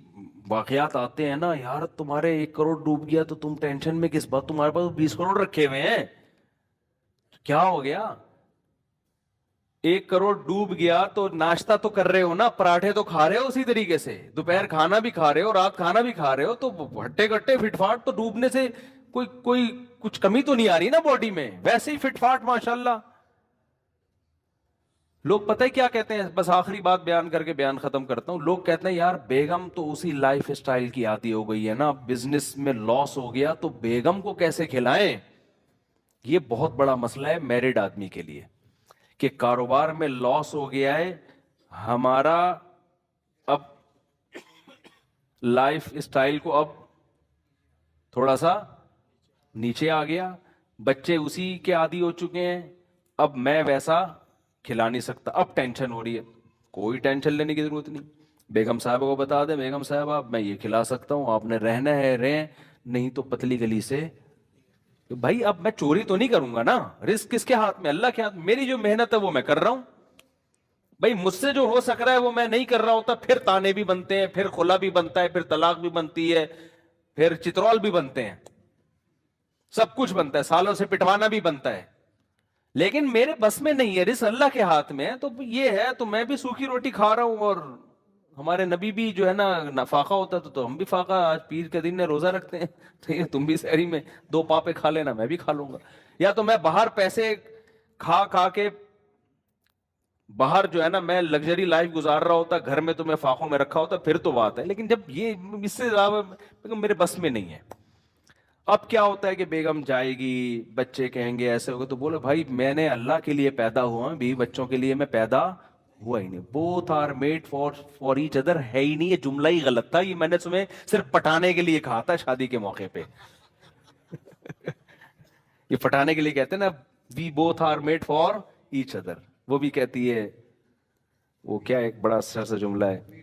واقعات آتے ہیں نا، یار تمہارے 1 کروڑ ڈوب گیا تو تم ٹینشن میں کس بات، تمہارے پاس 20 کروڑ رکھے ہوئے ہیں، کیا ہو گیا؟ 1 کروڑ ڈوب گیا تو ناشتہ تو کر رہے ہو نا، پراٹھے تو کھا رہے ہو اسی طریقے سے، دوپہر کھانا بھی کھا رہے ہو، رات کھانا بھی کھا رہے ہو، تو ہٹے کٹے فٹ فاٹ تو ڈوبنے سے کوئی کچھ کمی تو نہیں آ رہی نا باڈی میں، ویسے ہی فٹ فاٹ ماشاءاللہ. لوگ پتہ ہے کیا کہتے ہیں، بس آخری بات بیان کر کے بیان ختم کرتا ہوں. لوگ کہتے ہیں یار بیگم تو اسی لائف اسٹائل کی عادی ہو گئی ہے نا، بزنس میں لاس ہو گیا تو بیگم کو کیسے کھلائیں. یہ بہت بڑا مسئلہ ہے میرڈ آدمی کے لیے کہ کاروبار میں لاس ہو گیا ہے، ہمارا اب لائف اسٹائل کو اب تھوڑا سا نیچے آ گیا، بچے اسی کے عادی ہو چکے ہیں، اب میں ویسا کھلا نہیں سکتا. اب ٹینشن ہو رہی ہے، کوئی ٹینشن لینے کی ضرورت نہیں. بیگم صاحبہ کو بتا دیں بیگم صاحبہ میں یہ کھلا سکتا ہوں، آپ نے رہنا ہے رہیں، نہیں تو پتلی گلی سے. بھائی اب میں چوری تو نہیں کروں گا نا، رزق کس کے ہاتھ میں؟ اللہ کے ہاتھ میں. میری جو محنت ہے وہ میں کر رہا ہوں بھائی، مجھ سے جو ہو سک رہا ہے وہ میں نہیں کر رہا ہوتا، پھر تانے بھی بنتے ہیں، پھر خلا بھی بنتا ہے، پھر طلاق بھی بنتی ہے، پھر چترول بھی بنتے ہیں، سب کچھ بنتا ہے، سالوں سے پٹوانا بھی بنتا ہے. لیکن میرے بس میں نہیں ہے، رزق اللہ کے ہاتھ میں ہے. تو یہ ہے تو میں بھی سوکھی روٹی کھا رہا ہوں، اور ہمارے نبی بھی جو ہے نا فاقہ ہوتا تو ہم بھی فاقہ، آج پیر کے دن نے روزہ رکھتے ہیں تو یہ تم بھی سحری میں 2 پاپے کھا لینا، میں بھی کھا لوں گا. یا تو میں باہر پیسے کھا کے باہر جو ہے نا میں لگژری لائف گزار رہا ہوتا، گھر میں تو میں فاقوں میں رکھا ہوتا، پھر تو بات ہے. لیکن جب یہ اس سے میرے بس میں نہیں ہے. اب کیا ہوتا ہے کہ بیگم جائے گی، بچے کہیں گے ایسے ہوگا، تو بولے بھائی میں نے اللہ کے لیے پیدا ہوا ہوں، بیوی بچوں کے لیے میں پیدا ہوا ہی نہیں. Both are made for each other ہے ہی نہیں. یہ جملہ ہی غلط تھا، یہ میں نے تمہیں صرف پٹانے کے لیے کہا تھا شادی کے موقع پہ. یہ پٹانے کے لیے کہتے ہیں نا، we both are made for each other. وہ بھی کہتی ہے، وہ کیا ایک بڑا اچھا سا جملہ ہے،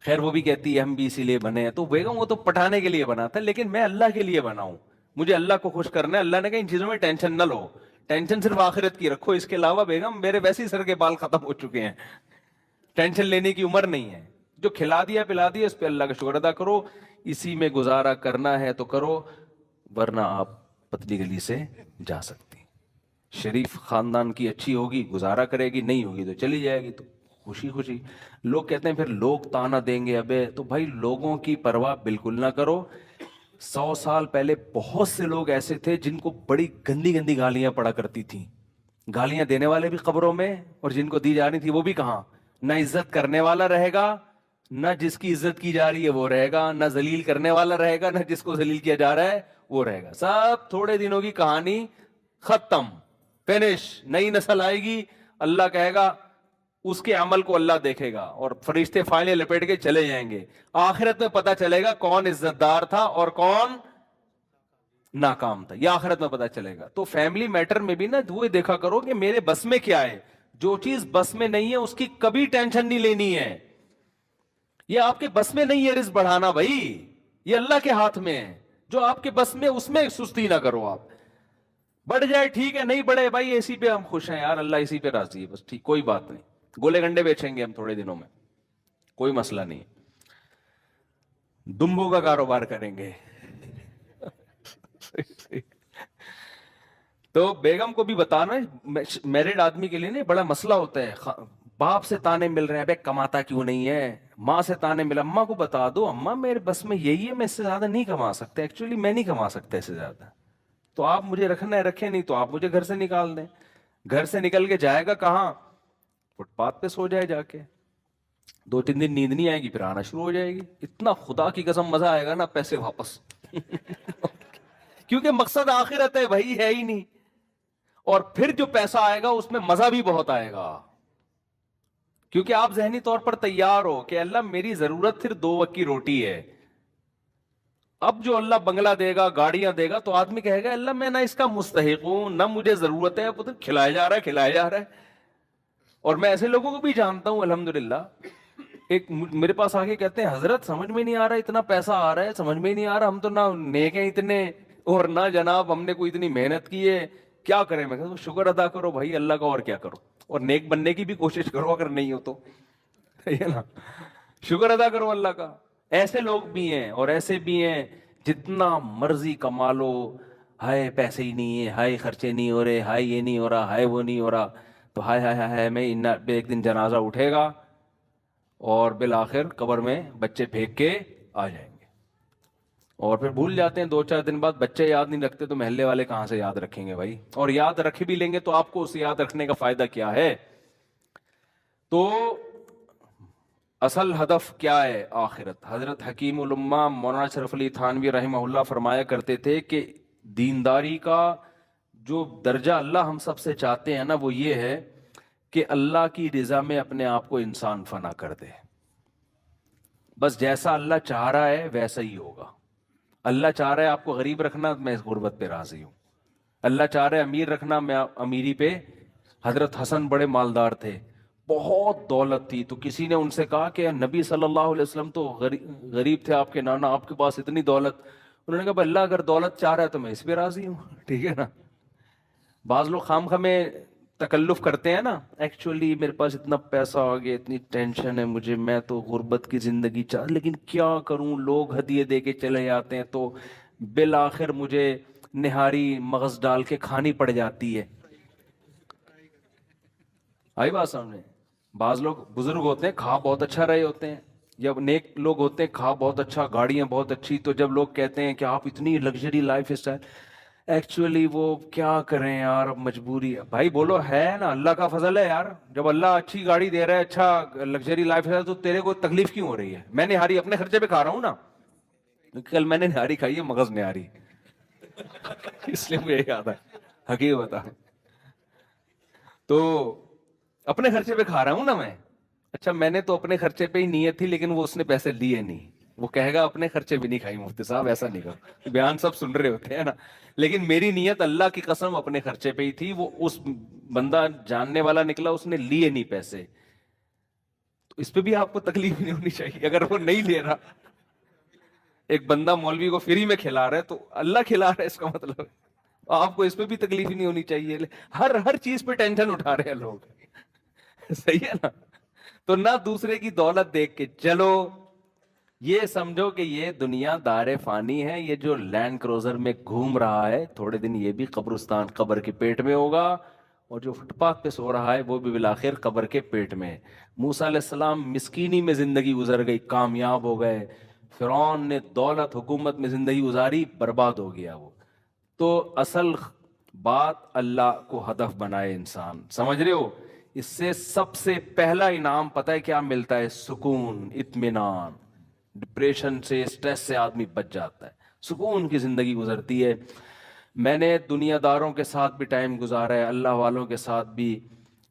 خیر وہ بھی کہتی ہے ہم بھی اسی لیے بنے ہیں. تو بیگم وہ تو پٹانے کے لیے بنا تھا، لیکن میں اللہ کے لیے بنا ہوں، مجھے اللہ کو خوش کرنا ہے. اللہ نے کہا ان چیزوں میں ٹینشن نہ لو، ٹینشن صرف آخرت کی رکھو، اس کے علاوہ بیگم میرے ویسے ہی سر کے بال ختم ہو چکے ہیں، ٹینشن لینے کی عمر نہیں ہے. جو کھلا دیا پلا دیا اس پہ اللہ کا شکر ادا کرو، اسی میں گزارا کرنا ہے تو کرو، ورنہ آپ پتلی گلی سے جا سکتی. شریف خاندان کی اچھی ہوگی گزارا کرے گی، نہیں ہوگی تو چلی جائے گی، تو خوشی خوشی. لوگ کہتے ہیں پھر لوگ تانا دیں گے، ابے تو بھائی لوگوں کی پرواہ بالکل نہ کرو. 100 سال پہلے بہت سے لوگ ایسے تھے جن کو بڑی گندی گندی گالیاں پڑا کرتی تھیں، گالیاں دینے والے بھی قبروں میں، اور جن کو دی جا رہی تھی وہ بھی کہاں. نہ عزت کرنے والا رہے گا، نہ جس کی عزت کی جا رہی ہے وہ رہے گا، نہ ذلیل کرنے والا رہے گا، نہ جس کو ذلیل کیا جا رہا ہے وہ رہے گا. سب تھوڑے دنوں کی کہانی، ختم، فینش. نئی نسل آئے گی، اللہ کہے گا اس کے عمل کو اللہ دیکھے گا، اور فرشتے فائلیں لپیٹ کے چلے جائیں گے. آخرت میں پتا چلے گا کون عزت دار تھا اور کون ناکام تھا، یہ آخرت میں پتا چلے گا. تو فیملی میٹر میں بھی نا وہ دیکھا کرو کہ میرے بس میں کیا ہے. جو چیز بس میں نہیں ہے اس کی کبھی ٹینشن نہیں لینی ہے. یہ آپ کے بس میں نہیں ہے رزق بڑھانا بھائی، یہ اللہ کے ہاتھ میں ہے. جو آپ کے بس میں اس میں سستی نہ کرو. آپ بڑھ جائے ٹھیک ہے، نہیں بڑھے بھائی اسی پہ ہم خوش ہیں یار، اللہ اسی پہ راضی ہے بس، ٹھیک کوئی بات نہیں. گولے گنڈے بیچیں گے ہم تھوڑے دنوں میں، کوئی مسئلہ نہیں. دمبو کا کاروبار کریں گے. تو بیگم کو بھی بتانا، میرڈ آدمی کے لیے نہیں بڑا مسئلہ ہوتا ہے. باپ سے تانے مل رہے ہیں، بے کماتا کیوں نہیں ہے. ماں سے تانے مل، اماں کو بتا دو اماں میرے بس میں یہی ہے، میں اس سے زیادہ نہیں کما سکتا، ایکچولی میں نہیں کما سکتا اس سے زیادہ. تو آپ مجھے رکھنا ہے رکھیں، نہیں تو آپ مجھے گھر سے نکال دیں. گھر سے نکل کے جائے گا کہاں؟ فٹ پاتھ پہ سو جائے جا کے. 2-3 دن نیند نہیں آئے گی، پھر آنا شروع ہو جائے گی. اتنا خدا کی قسم مزہ آئے گا نا، پیسے واپس. کیونکہ مقصد آخرت ہے بھائی، ہے ہی نہیں. اور پھر جو پیسہ آئے گا اس میں مزہ بھی بہت آئے گا، کیونکہ آپ ذہنی طور پر تیار ہو کہ اللہ میری ضرورت صرف 2 وقت کی روٹی ہے. اب جو اللہ بنگلہ دے گا، گاڑیاں دے گا، تو آدمی کہے گا اللہ میں نہ اس کا مستحق ہوں، نہ مجھے ضرورت ہے، پتہ کھلایا جا رہا ہے کھلایا جا رہا ہے. اور میں ایسے لوگوں کو بھی جانتا ہوں الحمدللہ. ایک میرے پاس آ کے کہتے ہیں حضرت سمجھ میں نہیں آ رہا، اتنا پیسہ آ رہا ہے سمجھ میں نہیں آ رہا، ہم تو نہ نیک ہیں اتنے، اور نہ جناب ہم نے کوئی اتنی محنت کی ہے، کیا کریں. میں کہتا ہوں شکر ادا کرو بھائی اللہ کا، اور کیا کرو، اور نیک بننے کی بھی کوشش کرو اگر نہیں ہو تو، ہے نا. شکر ادا کرو اللہ کا. ایسے لوگ بھی ہیں اور ایسے بھی ہیں جتنا مرضی کما لو، ہائے پیسے ہی نہیں ہے، ہائے خرچے نہیں ہو رہے، ہائے یہ نہیں ہو رہا، ہائے وہ نہیں ہو رہا. تو ہائے ہائے ہائے میں ایک دن جنازہ اٹھے گا اور بالآخر قبر میں بچے پھینک کے آ جائیں گے. اور پھر بھول جاتے ہیں 2-4 دن بعد، بچے یاد نہیں رکھتے تو محلے والے کہاں سے یاد رکھیں گے بھائی. اور یاد رکھ بھی لیں گے تو آپ کو اسے یاد رکھنے کا فائدہ کیا ہے. تو اصل ہدف کیا ہے؟ آخرت. حضرت حکیم الامہ مولانا اشرف علی تھانوی رحمہ اللہ فرمایا کرتے تھے کہ دینداری کا جو درجہ اللہ ہم سب سے چاہتے ہیں نا، وہ یہ ہے کہ اللہ کی رضا میں اپنے آپ کو انسان فنا کر دے. بس جیسا اللہ چاہ رہا ہے ویسا ہی ہوگا. اللہ چاہ رہا ہے آپ کو غریب رکھنا، میں اس غربت پہ راضی ہوں. اللہ چاہ رہا ہے امیر رکھنا، میں امیری پہ. حضرت حسن بڑے مالدار تھے، بہت دولت تھی. تو کسی نے ان سے کہا کہ نبی صلی اللہ علیہ وسلم تو غریب تھے، آپ کے نانا، آپ کے پاس اتنی دولت. انہوں نے کہا اللہ اگر دولت چاہ رہا ہے تو میں اس پہ راضی ہوں. ٹھیک ہے نا. بعض لوگ خام خامے تکلف کرتے ہیں نا، ایکچولی میرے پاس اتنا پیسہ آ گیا، اتنی ٹینشن ہے مجھے، میں تو غربت کی زندگی لیکن کیا کروں، لوگ ہدیے دے کے چلے جاتے ہیں تو بالآخر مجھے نہاری مغز ڈال کے کھانی پڑ جاتی ہے. آئی بات سامنے. بعض لوگ بزرگ ہوتے ہیں کھا بہت اچھا رہے ہوتے ہیں، جب نیک لوگ ہوتے ہیں کھا بہت اچھا، گاڑیاں بہت اچھی، تو جب لوگ کہتے ہیں کہ آپ اتنی لگژری لائف اسٹائل، ایکچولی وہ کیا کریں یار، اب مجبوری ہے. بھائی بولو ہے نا، اللہ کا فضل ہے یار. جب اللہ اچھی گاڑی دے رہا ہے، اچھا لگژری لائف ہے، تو تیرے کو تکلیف کیوں ہو رہی ہے؟ میں نے ہاری اپنے خرچے پہ کھا رہا ہوں نا. کل میں نے نہاری کھائی ہے مغز نہاری، اس لیے مجھے یاد ہے حقیقت بتا. تو اپنے خرچے پہ کھا رہا ہوں نا میں. اچھا میں نے تو اپنے خرچے پہ ہی نیت تھی، لیکن وہ اس نے پیسے لیے نہیں. وہ کہے گا اپنے خرچے بھی نہیں کھائی مفتی صاحب، ایسا نہیں کرو. بیان سب سن رہے ہوتے ہیں نا، لیکن میری نیت اللہ کی قسم اپنے خرچے پہ ہی تھی. وہ اس بندہ جاننے والا نکلا، اس نے لیے نہیں پیسے. تو اس پہ بھی آپ کو تکلیف نہیں ہونی چاہیے. اگر وہ نہیں لے رہا، ایک بندہ مولوی کو فری میں کھلا رہا ہے تو اللہ کھلا رہا ہے، اس کا مطلب آپ کو اس پہ بھی تکلیف نہیں ہونی چاہیے. ہر چیز پہ ٹینشن اٹھا رہے ہیں لوگ. صحیح ہے نا. تو نہ دوسرے کی دولت دیکھ کے چلو، یہ سمجھو کہ یہ دنیا دار فانی ہے. یہ جو لینڈ کروزر میں گھوم رہا ہے تھوڑے دن یہ بھی قبرستان قبر کے پیٹ میں ہوگا، اور جو فٹ پاتھ پہ سو رہا ہے وہ بھی بالآخر قبر کے پیٹ میں. موسیٰ علیہ السلام مسکینی میں زندگی گزر گئی، کامیاب ہو گئے. فرعون نے دولت حکومت میں زندگی گزاری، برباد ہو گیا وہ. تو اصل بات اللہ کو ہدف بنائے انسان. سمجھ رہے ہو؟ اس سے سب سے پہلا انعام پتہ ہے کیا ملتا ہے؟ سکون، اطمینان. ڈپریشن سے، اسٹریس سے آدمی بچ جاتا ہے، سکون کی زندگی گزرتی ہے. میں نے دنیا داروں کے ساتھ بھی ٹائم گزارا ہے، اللہ والوں کے ساتھ بھی.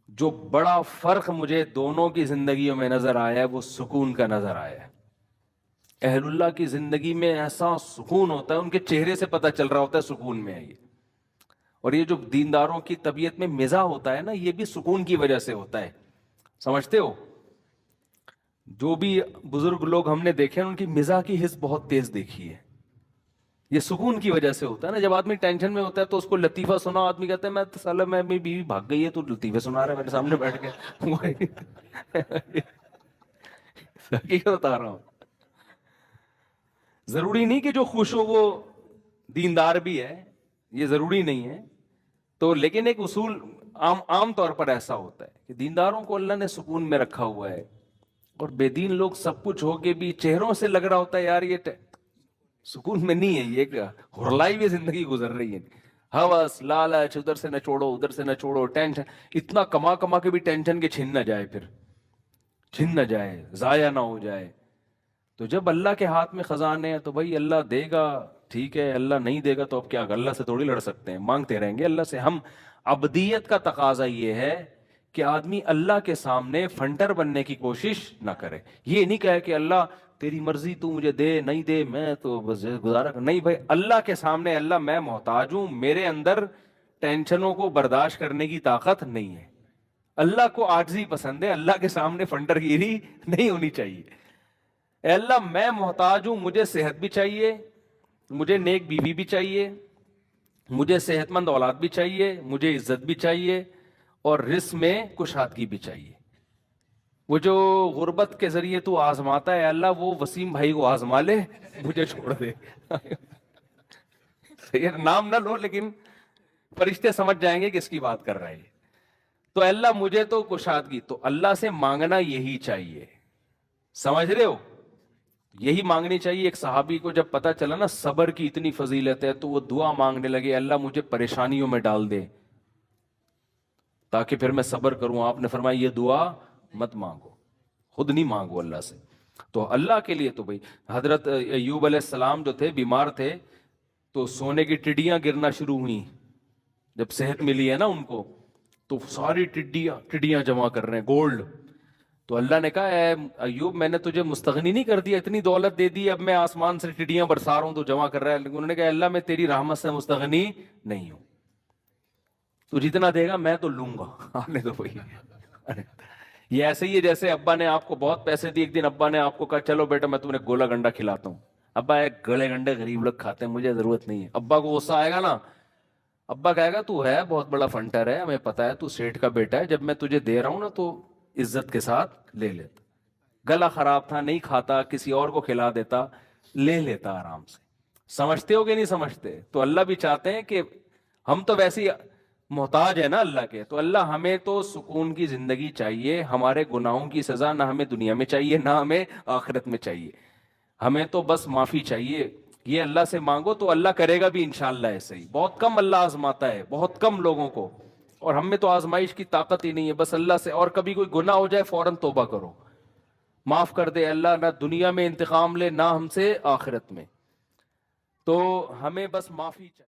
جو بڑا فرق مجھے دونوں کی زندگیوں میں نظر آیا ہے وہ سکون کا نظر آیا ہے. اہل اللہ کی زندگی میں ایسا سکون ہوتا ہے، ان کے چہرے سے پتہ چل رہا ہوتا ہے سکون میں ہے یہ. اور یہ جو دینداروں کی طبیعت میں مزاح ہوتا ہے نا، یہ بھی سکون کی وجہ سے ہوتا ہے. سمجھتے ہو؟ جو بھی بزرگ لوگ ہم نے دیکھے ان کی مزاح کی حس بہت تیز دیکھی ہے. یہ سکون کی وجہ سے ہوتا ہے نا. جب آدمی ٹینشن میں ہوتا ہے تو اس کو لطیفہ سنا، آدمی کہتا ہے میں سالہ میں میری بیوی بھاگ گئی ہے تو لطیفے سنا رہا ہے میرے سامنے بیٹھ کے. حقیقت بتا رہا ہوں. ضروری نہیں کہ جو خوش ہو وہ دیندار بھی ہے، یہ ضروری نہیں ہے. تو لیکن ایک اصول عام طور پر ایسا ہوتا ہے کہ دینداروں کو اللہ نے سکون میں رکھا ہوا ہے، اور بے دین لوگ سب کچھ ہو کے بھی چہروں سے لگ رہا ہوتا ہے یار یہ سکون میں نہیں ہے، یہ ہرلائی ہوئی زندگی گزر رہی ہے. ہوس، لالچ، ادھر سے نہ چھوڑو ادھر سے نہ چھوڑو، ٹینشن اتنا کما کما کے بھی ٹینشن کے چھن نہ جائے، پھر چھن نہ جائے، ضائع نہ ہو جائے. تو جب اللہ کے ہاتھ میں خزانے ہیں تو بھائی اللہ دے گا ٹھیک ہے، اللہ نہیں دے گا تو اب کیا، اللہ سے تھوڑی لڑ سکتے ہیں، مانگتے رہیں گے اللہ سے. ہم عبدیت کا تقاضا یہ ہے کہ آدمی اللہ کے سامنے فنٹر بننے کی کوشش نہ کرے. یہ نہیں کہے کہ اللہ تیری مرضی، تو مجھے دے نہیں دے میں تو بس گزارا کر. نہیں بھائی، اللہ کے سامنے اللہ میں محتاج ہوں، میرے اندر ٹینشنوں کو برداشت کرنے کی طاقت نہیں ہے. اللہ کو عاجزی پسند ہے، اللہ کے سامنے فنٹر گیری نہیں ہونی چاہیے. اے اللہ میں محتاج ہوں، مجھے صحت بھی چاہیے، مجھے نیک بیوی بھی چاہیے، مجھے صحت مند اولاد بھی چاہیے، مجھے عزت بھی چاہیے، اور رزق میں کشادگی بھی چاہیے. وہ جو غربت کے ذریعے تو آزماتا ہے اللہ، وہ وسیم بھائی کو آزما لے، مجھے چھوڑ دے. صحیح ہے، نام نہ لو لیکن فرشتے سمجھ جائیں گے کس کی بات کر رہے ہیں. تو اللہ مجھے تو کشادگی، تو اللہ سے مانگنا یہی چاہیے. سمجھ رہے ہو؟ یہی مانگنی چاہیے. ایک صحابی کو جب پتا چلا نا صبر کی اتنی فضیلت ہے تو وہ دعا مانگنے لگے، اللہ مجھے پریشانیوں میں ڈال دے تاکہ پھر میں صبر کروں. آپ نے فرمایا یہ دعا مت مانگو، خود نہیں مانگو اللہ سے. تو اللہ کے لیے تو بھائی حضرت ایوب علیہ السلام جو تھے بیمار تھے تو سونے کی ٹڈیاں گرنا شروع ہوئیں. جب صحت ملی ہے نا ان کو تو ساری ٹڈیاں جمع کر رہے ہیں گولڈ. تو اللہ نے کہا اے ایوب میں نے تجھے مستغنی نہیں کر دیا، اتنی دولت دے دی، اب میں آسمان سے ٹڈیاں برسا رہا ہوں تو جمع کر رہا ہے. لیکن انہوں نے کہا اللہ میں تیری رحمت سے مستغنی نہیں ہوں، تو جتنا دے گا میں تو لوں گا. آنے دو بھائی. یہ ایسے ہی ہے جیسے ابا نے آپ کو بہت پیسے دیے، ایک دن ابا نے آپ کو کہا چلو بیٹا میں تمہیں گولا گنڈا کھلاتا ہوں. ابا ایک گلے گنڈے غریب لوگ کھاتے ہیں، مجھے ضرورت نہیں ہے. ابا کو غصہ آئے گا نا، ابا کہے گا تو ہے بہت بڑا فنٹر ہے، ہمیں پتا ہے تو سیٹھ کا بیٹا ہے، جب میں تجھے دے رہا ہوں نا تو عزت کے ساتھ لے لیتا. گلا خراب تھا نہیں کھاتا، کسی اور کو کھلا دیتا، لے لیتا آرام سے. سمجھتے ہو کہ نہیں سمجھتے؟ تو اللہ بھی چاہتے ہیں کہ ہم تو ویسے ہی محتاج ہے نا اللہ کے، تو اللہ ہمیں تو سکون کی زندگی چاہیے. ہمارے گناہوں کی سزا نہ ہمیں دنیا میں چاہیے نہ ہمیں آخرت میں چاہیے، ہمیں تو بس معافی چاہیے. یہ اللہ سے مانگو تو اللہ کرے گا بھی انشاءاللہ. ایسے ہی بہت کم اللہ آزماتا ہے، بہت کم لوگوں کو، اور ہم میں تو آزمائش کی طاقت ہی نہیں ہے. بس اللہ سے، اور کبھی کوئی گناہ ہو جائے فوراً توبہ کرو، معاف کر دے اللہ، نہ دنیا میں انتقام لے نہ ہم سے آخرت میں. تو ہمیں بس معافی چاہیے.